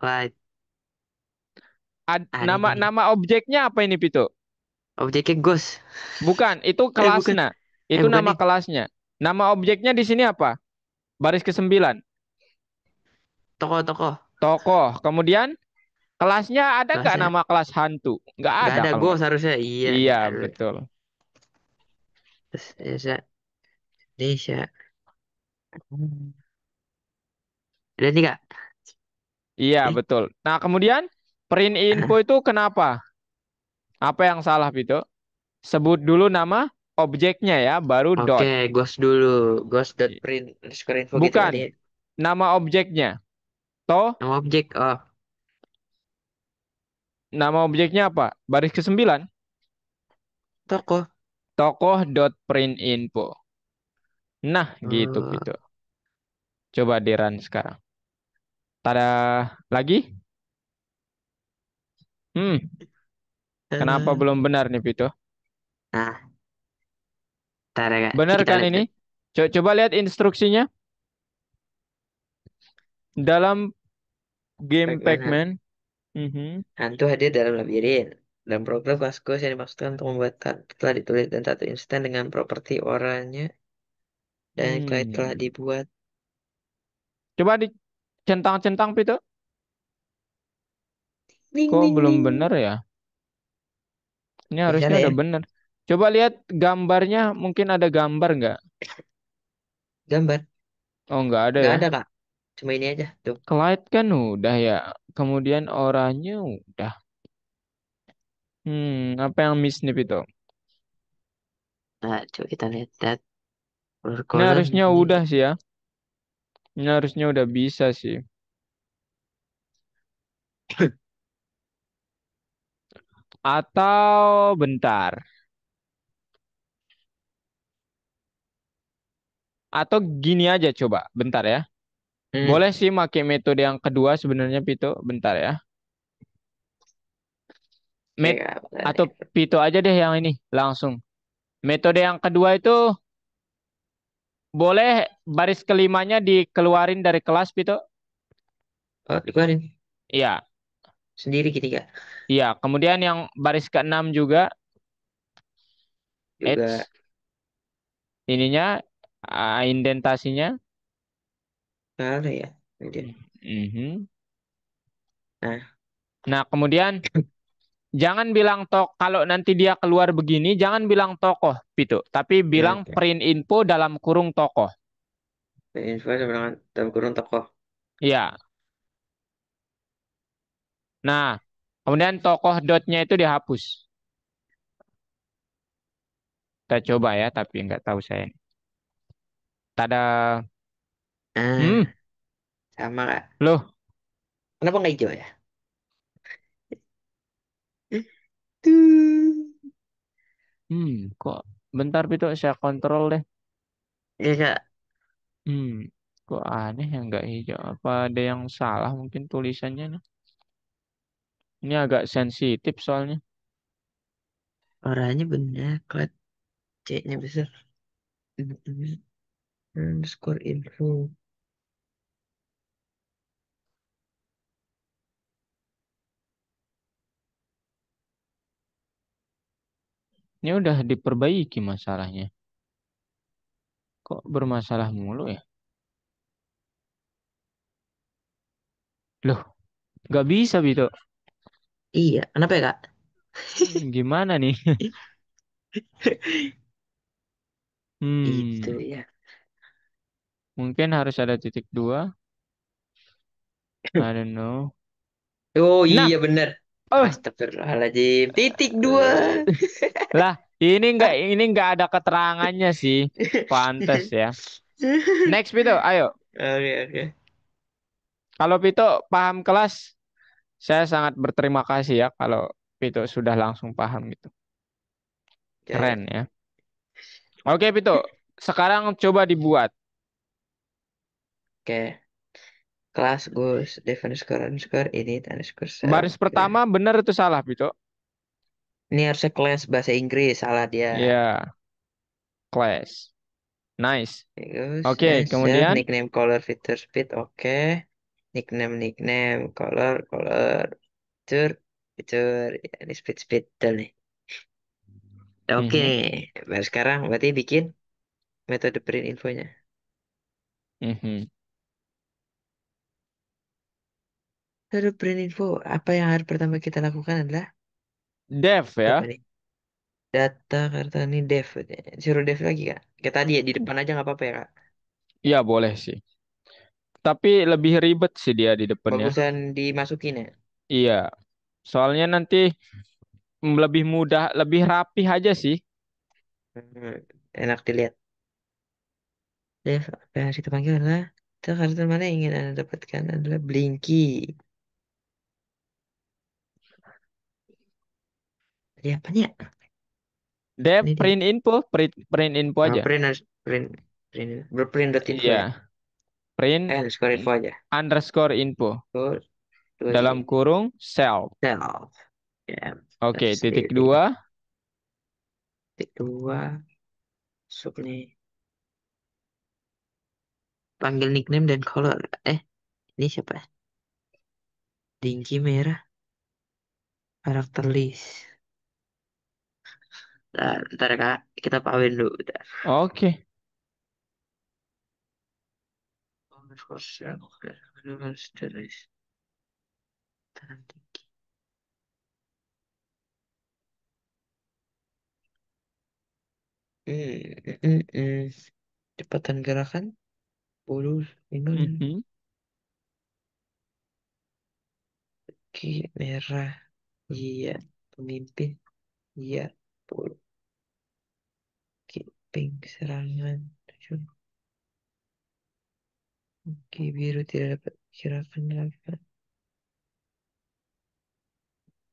light. Aneh Nama ini. nama objeknya apa ini, Vito? Objeknya ghost. Bukan, itu Bukan. kelasnya. Itu Bukan nama nih. kelasnya. Nama objeknya di sini apa? Baris ke-9. Toko-toko. Tokoh. Kemudian kelasnya ada nggak Kelasnya nama kelas hantu? Nggak nggak ada ada kalau nggak. ghost harusnya. Iya, Iya, aduh. betul. Terus Indonesia. Ada nih kak. Iya, Eh, betul. Nah, kemudian print info ah, itu kenapa? Apa yang salah, Vito? Sebut dulu nama objeknya ya, baru oke, dot. ghost dulu. Ghost.print underscore info gitu kali Bukan ya. nama objeknya. Toh, Nama objek. Oh, nama objeknya apa? Baris ke-9. toko. Tokoh dot print info. Nah, gitu, Oh, Vito. Coba di run sekarang. Tada lagi? Hmm, kenapa eh. belum benar nih, Vito? Nah, ntar ya kak. Benar Kita kan lihat ini? deh. Coba lihat instruksinya dalam game Pac-Man. Pac-Man. Mhm. Hantu hadir dalam labirin. Dalam program Vasco yang dimaksudkan untuk membuat kartu telah ditulis dan satu instan dengan properti oranye dan Clyde telah Hmm. dibuat. Coba dicentang-centang, Vito. Ding Kok ding belum ding. benar ya? Ini Bisa harusnya lah ya. udah benar. Coba lihat gambarnya, mungkin ada gambar nggak? Gambar. Oh, nggak ada Nggak ya. ada kak. Cuma ini aja. Tuh. Clyde kan udah ya. Kemudian oranye udah. Apa yang miss nih, Vito? Nah, coba kita lihat that. Color Ini color harusnya ini. udah sih ya. Ini harusnya udah bisa sih. Atau bentar. Atau gini aja coba. Bentar ya. Hmm. Boleh sih pakai metode yang kedua sebenarnya, Vito. Bentar ya. Oke Met kak. Bentar atau ya. Vito aja deh yang ini langsung. Metode yang kedua itu boleh baris kelimanya dikeluarin dari kelas, Vito? Oh, dikeluarin. Iya, Sendiri gitu kak. iya. Kemudian yang baris keenam juga, Juga. H ininya, indentasinya. Nggak ada ya. Kemudian. Mhm. Nah. Nah, kemudian jangan bilang kalau nanti dia keluar begini, jangan bilang tokoh, Vito. Tapi Nah, bilang oke. print info dalam kurung tokoh. Info sebenarnya dalam kurung tokoh. Iya. Nah, kemudian tokoh dotnya itu dihapus. Kita coba ya, tapi nggak tahu saya. Tada. Hmm, Ah, sama kak. loh. Kenapa nggak hijau ya? Tuh. Kok bentar Pito saya kontrol deh. Ya kak. Hmm, kok aneh ya nggak hijau? Apa ada yang salah mungkin tulisannya nih? Ini agak sensitif soalnya. Orangnya bener. Klat C-nya besar. Underscore info. Ini udah diperbaiki masalahnya. Kok bermasalah mulu ya? Loh, nggak bisa Pito. Iya, kenapa ya kak? Gimana nih? Itu Hmm, ya. mungkin harus ada titik dua. I don't know. Oh Nah, iya bener. eh, Astagfirullahaladzim. Titik dua. eh, lah ini nggak ada keterangannya sih. Pantes ya. Next Pito, ayo. Oke, oke. Kalau Pito paham kelas, saya sangat berterima kasih ya kalau Pito sudah langsung paham itu. Oke, Keren ya. Oke Pito, sekarang coba dibuat. oke. Kelas Gus, def underscore ini underscore self. Baris Oke. pertama benar itu salah Pito. Ini harusnya kelas bahasa Inggris, salah dia. Ya, class. Nice. Oke, Gus, Oke, next self, kemudian. nickname, color, feature, speed, oke. Nickname, nickname, color, color, feature, feature. Ya, ini speed, speed, dan nih. Oke, Mhm, baru sekarang berarti bikin metode print infonya. mhm. Metode print info, apa yang harus pertama kita lakukan adalah Dev apa ya. nih? Data kartu ini dev. Suruh dev lagi kak. Kayak tadi ya di depan aja nggak apa-apa ya kak. Iya boleh sih. Tapi lebih ribet sih dia di depannya. Bagusan dimasukin ya. Iya. Soalnya nanti lebih mudah, lebih rapih aja sih. Hmm, enak dilihat. Dev, apa yang harus kita panggil adalah kartu mana yang ingin anda dapatkan adalah Blinky. Tadi apanya? Dev Ini dia. print info, print info aja. Print harus print print berprint.info ya. Iya, print Underscore info aja. underscore info Terus dua dalam titik. kurung self. Self. Ya, Oke, titik saving. dua. Titik dua. Masuk nih. Panggil nickname dan color. Eh, ini siapa? Dinky merah. Karakter list. Ntar kak, kita pawin dulu. Bentar. Oke. Underscore self. Underscore list. Tahan tinggi. Cepatan gerakan. Pulus. Ini. Mhm, Merah. Iya. Pemimpin. Iya. Pulus. Pink. Serangan. Tujuh. Oke, biru tidak dapat gerakan lagi.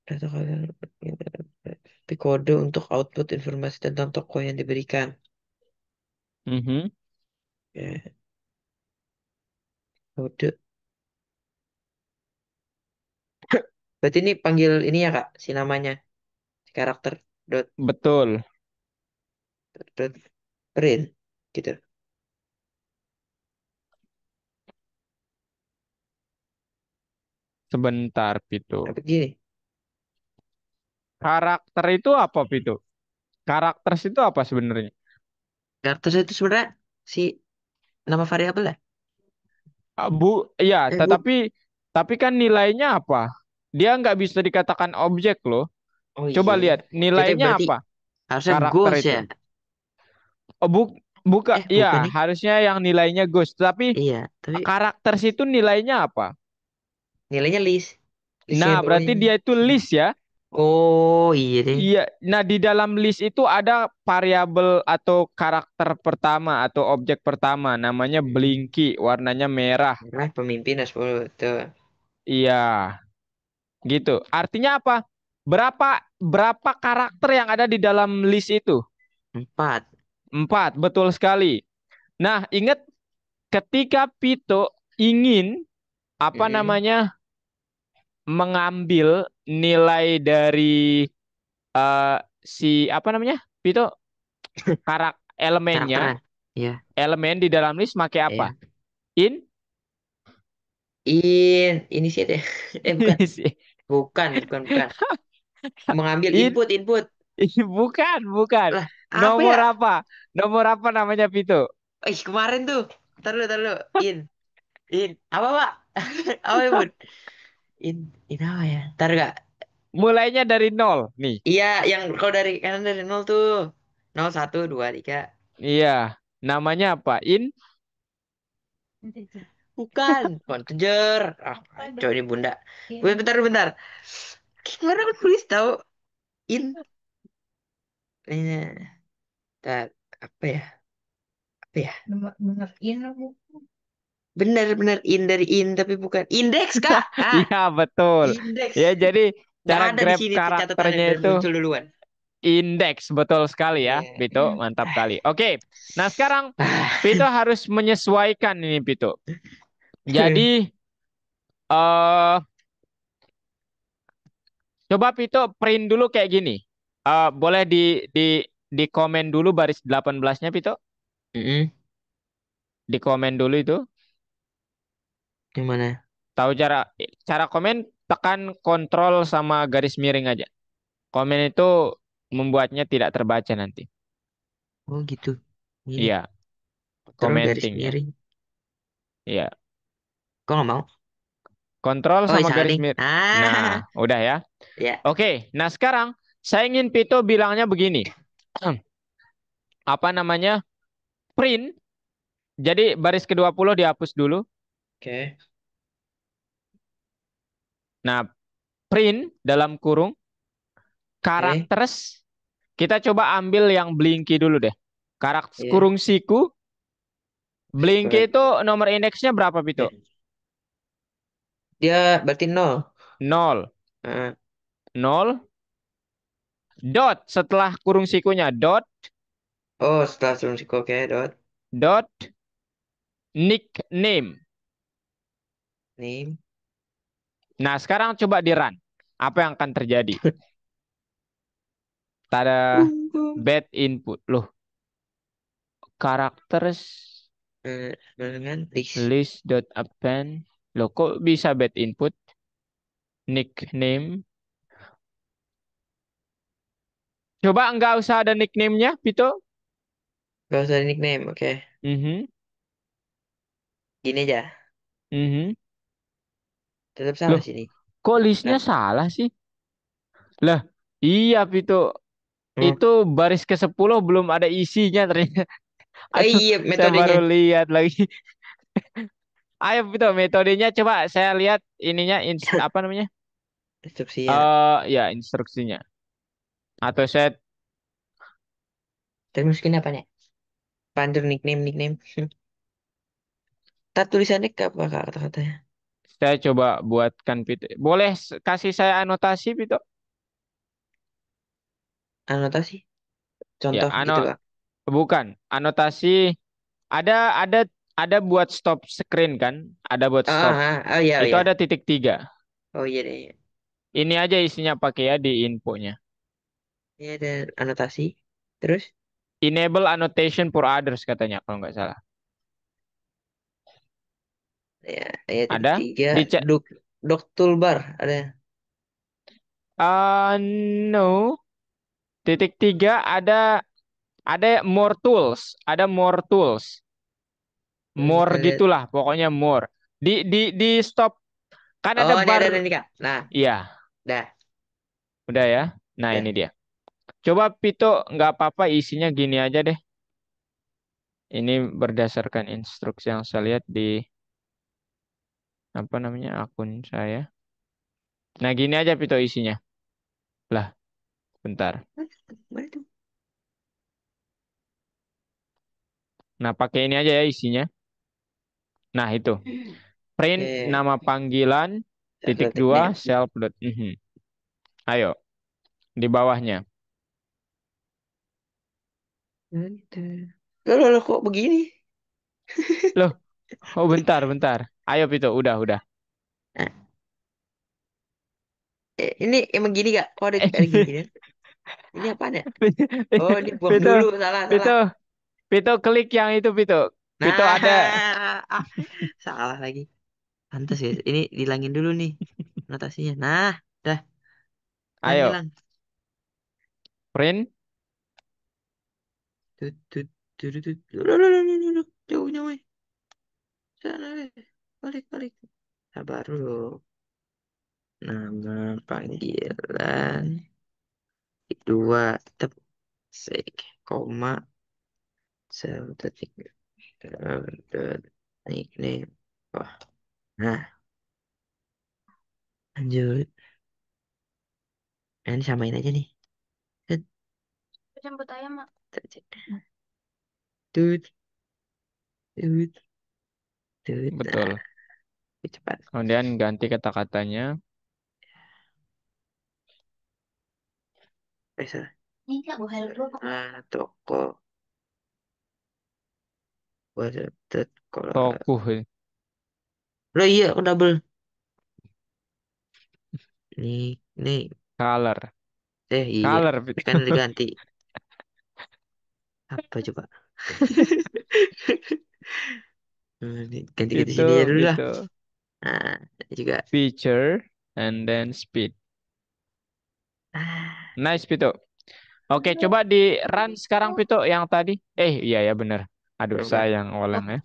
Data kalian. Tapi kode untuk output informasi tentang toko yang diberikan. mhm. Ya, kode. Berarti ini panggil ini ya kak, si namanya, si karakter dot Betul. dot print gitu. Sebentar, Pito. Nah begini, Karakter itu apa, Pito? Karakter itu apa sebenarnya? karakter itu sebenarnya si nama variabel ya? Ya, Bu. tapi kan nilainya apa? Dia nggak bisa dikatakan objek loh. Oh Coba iya, lihat kita nilainya berarti apa? harusnya Karakter goals itu. ya? Oh, buka, ya Bukan nih. harusnya yang nilainya Ghost. Tapi Iya, tapi karakter itu nilainya apa? nilainya list. Listnya Nah, yang berarti bawahnya. dia itu list ya. Oh iya deh. Iya. Nah, di dalam list itu ada variabel atau karakter pertama atau objek pertama, namanya Hmm. Blinky, warnanya merah. Nah, pemimpin harus follow tuh. Iya, gitu. Artinya apa? Berapa berapa karakter yang ada di dalam list itu? 4. Empat, betul sekali. Nah, ingat ketika Pito ingin apa Mm-mm. namanya mengambil nilai dari eh, si apa namanya Pito elemennya, Karakternya. Iya, elemen di dalam list pakai apa? iya. In. Ini sih deh. Bukan. Bukan. Mengambil In. input. Bukan. Lah, apa Nomor ya? apa? Nomor apa namanya Pito? Kemarin tuh. Taruh dulu. In. Apa, Pak? Apa ya, Bun? In, apa ya? Taruh gak? Mulainya dari nol nih. Iya, yang kalau dari kanan dari nol tuh. 0, 1, 2, 3. Iya, namanya apa? In. Nanti itu. Bukan. Integer. Ah, Ada. coba ini bunda. Iya. Bentar, bentar. Kemarin aku tulis tahu in. Ini, bentar. Apa ya? Apa ya? Bener ini aku. Benar-benar in dari in tapi bukan indeks kak. Ah, Iya, betul. indeks. Ya, jadi Nggak cara ada di grab sini tuh catatannya karakternya dan itu muncul duluan. indeks, betul sekali ya, Iya. Pito. Mantap kali. Oke, nah sekarang Ah. Pito harus menyesuaikan ini, Pito. Jadi, eh coba Pito print dulu kayak gini. Boleh di komen dulu baris 18-nya, Pito? Mm-mm. Di komen dulu itu. Yang mana? Tahu cara cara komen, tekan kontrol sama garis miring aja. Komen itu membuatnya tidak terbaca nanti. Oh gitu. Ini Iya, terus garis commenting ya. miring. Iya, Kok nggak mau? kontrol Oh, sama salah garis nih. miring. Ah, Nah, udah ya. ya. Oke, nah sekarang saya ingin Pito bilangnya begini. Apa namanya? Print. Jadi baris ke-20 dihapus dulu. Oke. Nah, print dalam kurung Oke. karakters. Kita coba ambil yang Blinky dulu deh. Karakter Iya. kurung siku. Blinky Sekolah. itu nomor indeksnya berapa, Pito? Oke. Dia berarti nol. Nol. Ah. Nol. Dot setelah kurung sikunya. Dot. Oh, setelah sebelum psiko, oke, dot. Dot. Nickname. Name. Nah, sekarang coba di run. Apa yang akan terjadi? Tada Bum, bum. bad input. Loh, karakters Dengan list. list dot append. Loh, kok bisa bad input? Nickname. Coba nggak usah ada nickname-nya, Pito. Gak usah nickname, oke. Mhm, Gini aja. mhm. Tetap salah Loh, sini. kok listnya Kenapa? salah sih? Lah, iya, Pito. Hmm. Itu baris ke-10 belum ada isinya ternyata. Oh Aduh, iya, saya baru metodenya. lihat lagi. Ayo, Pito, metodenya coba saya lihat ininya apa namanya? Instruksi ya. Ya, instruksinya. Atau saya Terus masukin apa nih? Pandur nickname, nickname. Tak tulisannya ke apa kata-katanya? saya coba buatkan, Pito. Boleh kasih saya anotasi, Pito? Anotasi. Ya, Contoh gitu, Kak. bukan. Anotasi ada ada ada buat stop screen kan? Ada buat stop. Oh iya, oh Itu iya. ada titik tiga. Oh iya deh. Ini aja isinya pakai ya di infonya. Ini ada anotasi. Terus? Enable annotation for others katanya kalau nggak salah. Ya, ya titik Ada? tiga. Dicek. Dok toolbar ada. No. Titik tiga ada more tools, ada more tools, Coba more kita lihat. gitulah pokoknya more. Di stop kan ada Oh, ini bar. ada nih, Kak. Nah, Iya, dah, udah ya. Nah dah. ini dia. Coba Pito nggak apa-apa isinya gini aja deh. Ini berdasarkan instruksi yang saya lihat di apa namanya akun saya. Nah gini aja Pito isinya. Lah, bentar. Mana tuh? Nah pakai ini aja ya isinya. Nah itu. Print Oke, nama panggilan titik athletic dua name. self dot. Ayo di bawahnya. Nah, gitu. Loh, kok begini? Loh, oh bentar, bentar. Ayo Pito, udah. Nah, ini emang gini, Kak? Kok ada gini-gini? Ini apaan ya? Oh, ini buang Pito, dulu. Salah, Pito, salah. Pito klik yang itu Pito. Pito Nah, ada. salah lagi. Pantas ya. Ini dilangin dulu nih notasinya. Nah, dah. Hilang, Ayo, hilang. print. Tut, tut, tut, tut. Loh. Jauhnya, weh. Sana, weh. Balik, balik. Sabar dulu. Nama panggilan. Dua. Tetap. Sek. Koma. Satu titik. Nickname. Wah. Nah, lanjut. Nah, ini samain aja nih. Tut, Jemput ayam, Mak. tut, tut, tut, tut. Nah, Betul. lebih cepat. Kemudian ganti kata-katanya. Salah. Ini Kak, Bu Hair dulu. Toko. Tut, kalau. Tokuh. Loh iya, aku double. Nih. Color. Iya. Color. Pito. Kan udah ganti. Apa coba? Ganti-ganti Itu, sini aja dulu lah. itu. Nah, ini juga. Feature and then speed. Ah. Nice, Pito. Oke, coba di run sekarang, Pito, yang tadi. Iya ya, bener. Aduh, Apa? sayang Oh, oleng ya.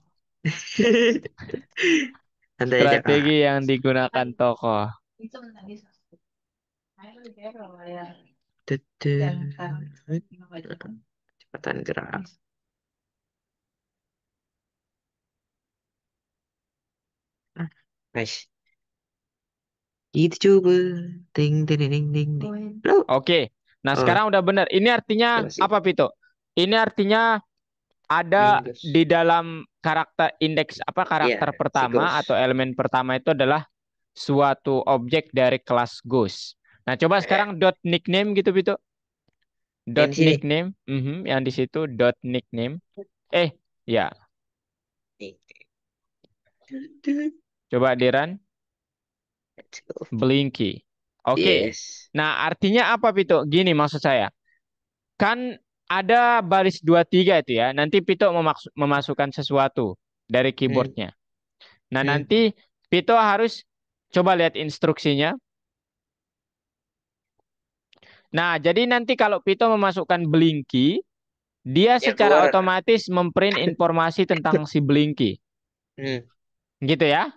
Santai aja kak. Strategi yang digunakan tokoh. itu bentar bisa. Ayo, ya, kalau ya. Tutut. Dan sekarang lima baju. Cepetan gerak. Ah, nice. Itu coba. Ting ting ting ting ting. Ting. Lo. Oke. Nah, Oh, sekarang udah bener. Ini artinya coba sih. apa, Pito? Ini artinya ada Mingus. di dalam karakter indeks apa Iya, karakter si pertama atau Ghost. elemen pertama itu adalah suatu objek dari kelas Ghost. Nah, coba Ya, sekarang dot nickname gitu, Pito. yang Dot di sini. nickname, yang di situ dot nickname. Ya, Nih. Tutut. coba di run. Let's go. Blinky. Oke. Yes. Nah, artinya apa, Pito? Gini maksud saya. Kan ada baris 23 itu ya. Nanti Pito memasukkan sesuatu dari Hmm. keyboardnya. Nah, Hmm. nanti Pito harus coba lihat instruksinya. Nah, jadi nanti kalau Pito memasukkan Blinky, dia Yang secara keluar. otomatis memprint informasi tentang si Blinky. Hmm. Gitu ya.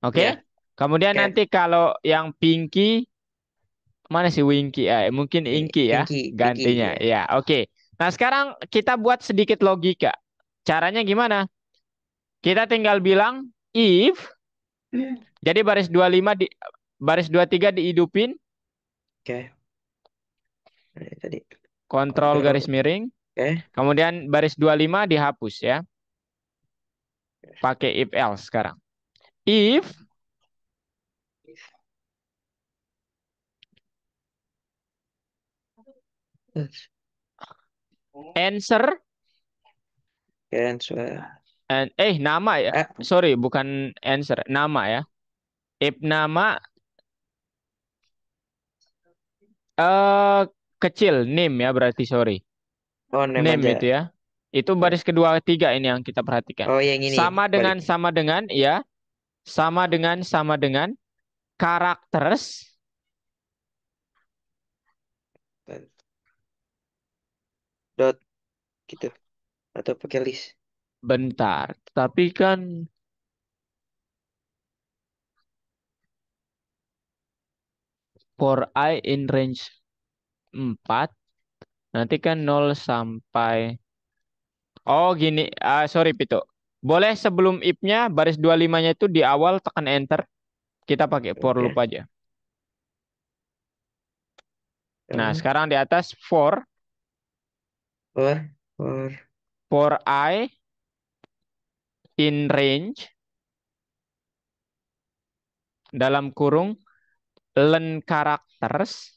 Oke? Ya. Kemudian Oke. nanti kalau yang Pinky, mana si Winky? Mungkin Inky ya Pinky, gantinya. ya. Ya, oke. Nah, sekarang kita buat sedikit logika. Caranya gimana? Kita tinggal bilang if, Hmm. jadi baris 25 baris 23 dihidupin, Oke. Nah, tadi kontrol kontrol. garis miring, Oke. kemudian baris 25 dihapus ya, pakai if else sekarang. If Terus. answer Kalian sudah. nama ya. Sorry, bukan answer, nama ya. If nama eh kecil name ya berarti sorry. Oh, name Name itu aja. ya. Itu baris Oke. kedua tiga ini yang kita perhatikan. Oh, yang ini baliknya. Sama dengan ya, sama dengan characters Dot gitu. Atau pakai list. bentar. Tapi kan for I in range 4 nanti kan 0 sampai. Oh gini, sorry Pito. Boleh sebelum if-nya baris 25-nya itu di awal tekan enter. Kita pakai for loop Oke. aja. Nah, Oh, sekarang di atas for for I in range dalam kurung len characters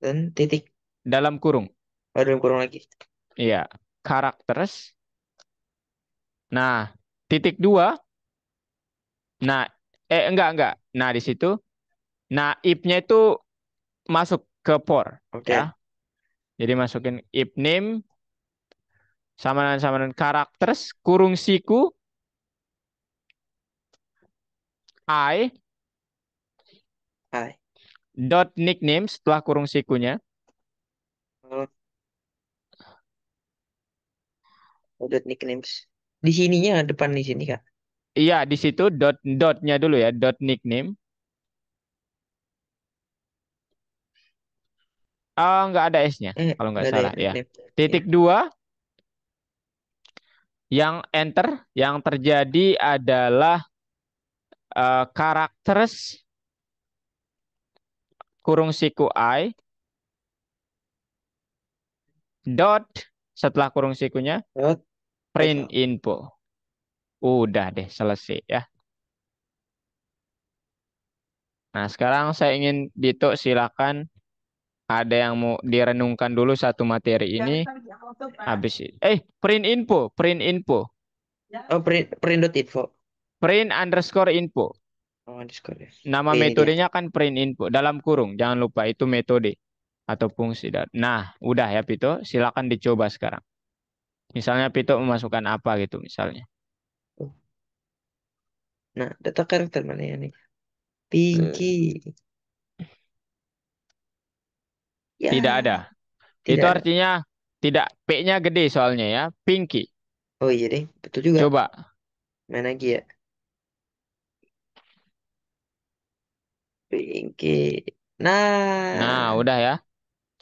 dan titik. dalam kurung. Oh, dalam kurung lagi. Iya, characters. Nah, titik dua. Nah, enggak. Nah, di situ. Nah, if-nya itu masuk ke for ya. Oke. Jadi masukin if name sama dengan characters kurung siku I Hai. dot nickname setelah kurung sikunya. Oh, dot nicknames. Di sininya depan di sini kak. Iya, di situ dotnya dulu ya, dot nickname. Nggak ada S-nya kalau nggak Nggak ada ya salah ya. nickname. Ya. Titik dua Yang enter, yang terjadi adalah characters kurung siku I dot setelah kurung sikunya Lewat print Python. info. Udah deh selesai ya. Nah, sekarang saya ingin Dito silakan ada yang mau direnungkan dulu satu materi ini. Habis itu. Print info, print info. Oh, print.info. Print underscore info. Oh, Discord ya. Nama Oke, ini dia. metodenya kan print info. Dalam kurung. Jangan lupa itu metode. Atau fungsi. Nah, udah ya Pito. Silakan dicoba sekarang. Misalnya Pito memasukkan apa gitu misalnya. Oh, nah, data karakter mana ya nih? Pinky. Tidak ada. Ya, Itu tidak ada. artinya tidak. P-nya gede soalnya ya. Pinky. Oh iya deh, betul juga. Coba. Mana lagi ya? Pinky. Nah, Nah, udah ya.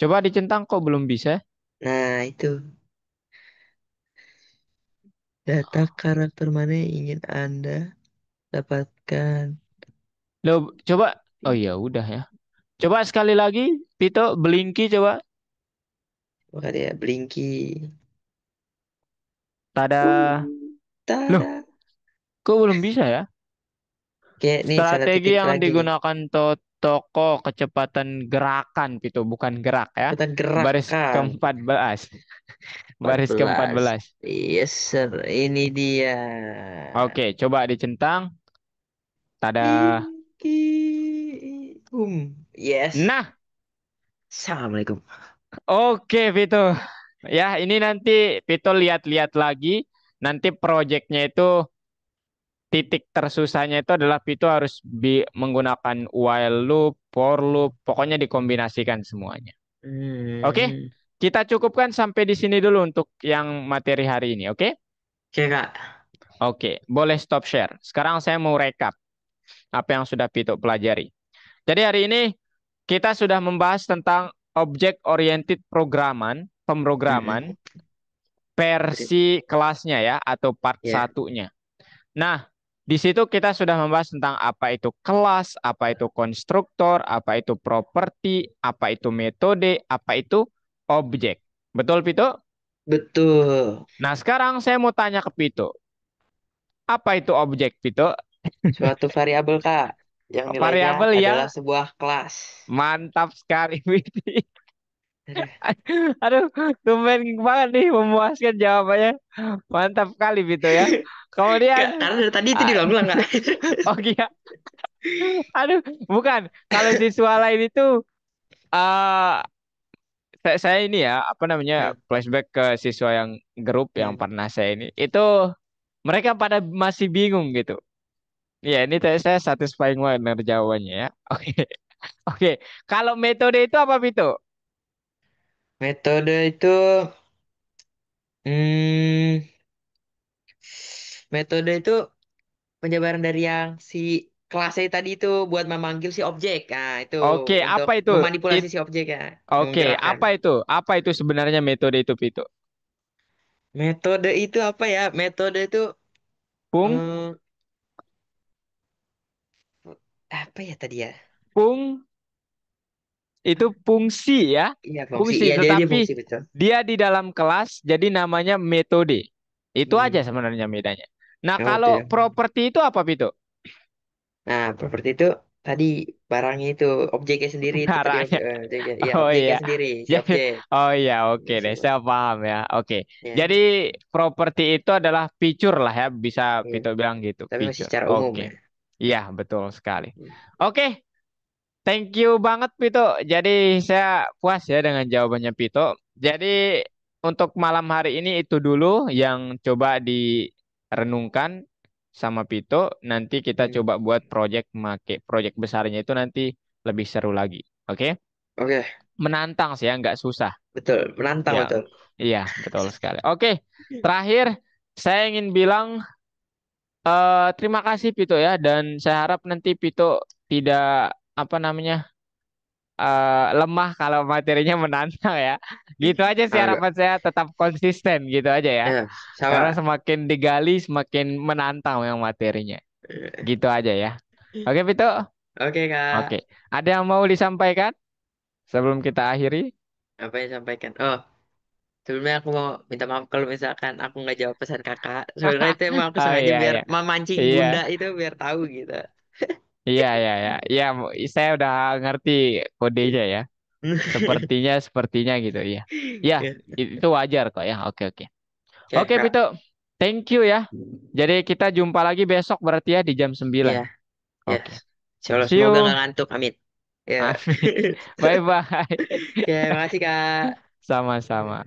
Coba dicentang kok belum bisa. nah itu. Data karakter mana yang ingin Anda dapatkan? Lo coba. Oh iya, udah ya. Coba sekali lagi, Pito, Blinky coba. Maka dia Blinky. Tada. Loh, Tada. kok belum bisa ya? Oke, nih salah Strategi titip yang lagi nih. digunakan toko kecepatan gerakan, Pito, bukan gerak ya. Ikutan Baris gerakan. ke-14. Baris 14. ke-14. Yes, sir. Ini dia. Oke, coba dicentang. Tada. Pinky. Yes. Nah, Assalamualaikum. oke, Pito. Ya, ini nanti Pito lihat-lihat lagi. Nanti proyeknya itu titik tersusahnya itu adalah Vito harus menggunakan while loop, for loop, pokoknya dikombinasikan semuanya. Oke, Hmm. kita cukupkan sampai di sini dulu untuk yang materi hari ini. Oke, Oke, Kak. oke, boleh stop share. Sekarang saya mau recap apa yang sudah Vito pelajari. Jadi hari ini kita sudah membahas tentang object oriented Mm-mm. pemrograman Oke. versi kelasnya ya atau part Ya. satunya. Nah, di situ kita sudah membahas tentang apa itu kelas, apa itu konstruktor, apa itu properti, apa itu metode, apa itu objek. Betul, Pito? Betul. Nah, sekarang saya mau tanya ke Pito. Apa itu objek, Pito? Suatu variabel, Kak, yang nilainya Variabel yang adalah sebuah kelas. mantap sekali, Piti. Aduh. Aduh, tumben banget nih memuaskan jawabannya. Mantap sekali, Pito ya. Kemudian, Karena dari tadi itu ah, diulang-ulang, Kak. oh iya, aduh, bukan. Kalau siswa lain itu eh saya ini ya, apa namanya, Hmm. flashback ke siswa yang grup yang Hmm. pernah saya ini. Itu mereka pada masih bingung gitu. Ya, ini saya satisfying banget dengan jawabannya ya. Oke. Oke. Kalau metode itu apa, Vito? Metode itu, hmm, metode itu penjabaran dari yang si kelasnya tadi itu buat memanggil si objek. Nah, itu Oke, untuk apa itu? memanipulasi si objek ya, Oke, menggerakkan. apa itu? Apa itu sebenarnya metode itu, Vito? Metode itu apa ya? Metode itu Fung, eh, apa ya tadi ya? fung itu fungsi ya. Iya, fungsi. Fungsi, Iya, dia tetapi fungsi betul. dia di dalam kelas jadi namanya metode. Itu aja Hmm. sebenarnya bedanya. Nah, Oh, kalau beda. properti itu apa, Vito? Nah, properti itu tadi barangnya itu objeknya sendiri itu tadi Caranya. objeknya, iya Oh objeknya iya. sendiri si Jadi, objek. oh iya, oke Gitu. deh, saya paham ya. Oke. Ya, Jadi properti itu adalah feature lah ya, bisa iya. Vito bilang gitu, Tapi masih feature. secara umum Oke. ya. Iya, betul sekali. Oke, thank you banget Vito. Jadi saya puas ya dengan jawabannya Vito. Jadi untuk malam hari ini itu dulu yang coba direnungkan sama Vito. Nanti kita Hmm. coba buat project make project besarnya itu nanti lebih seru lagi. Oke? Oke, Menantang sih ya, nggak susah. betul. Menantang Ya, betul. iya betul sekali. Oke, terakhir saya ingin bilang terima kasih Pito ya dan saya harap nanti Pito tidak apa namanya lemah kalau materinya menantang ya. Gitu aja sih Agak, harapan saya tetap konsisten gitu aja ya. Karena sama. semakin digali semakin menantang yang materinya. Eh, Gitu aja ya. Oke, Vito. Oke Oke. Kak, Ada yang mau disampaikan sebelum kita akhiri? apa yang sampaikan? Oh, sebelumnya aku mau minta maaf kalau misalkan aku nggak jawab pesan kakak. Soalnya itu emang aku Oh sengaja iya biar iya. memancing Iya. bunda itu biar tahu gitu. Iya iya iya. Iya, saya udah ngerti kodenya ya. Sepertinya gitu ya. Ya, Ya, itu wajar kok ya. Oke oke. oke Oke, Kak. Vito. Thank you ya. Jadi kita jumpa lagi besok berarti ya di jam 9. Ya, ya. Oke. Oke, Insyaallah see semoga nggak you. ngantuk. Amin. Ya. Amin. Bye bye. Ya, makasih Kak. Sama-sama.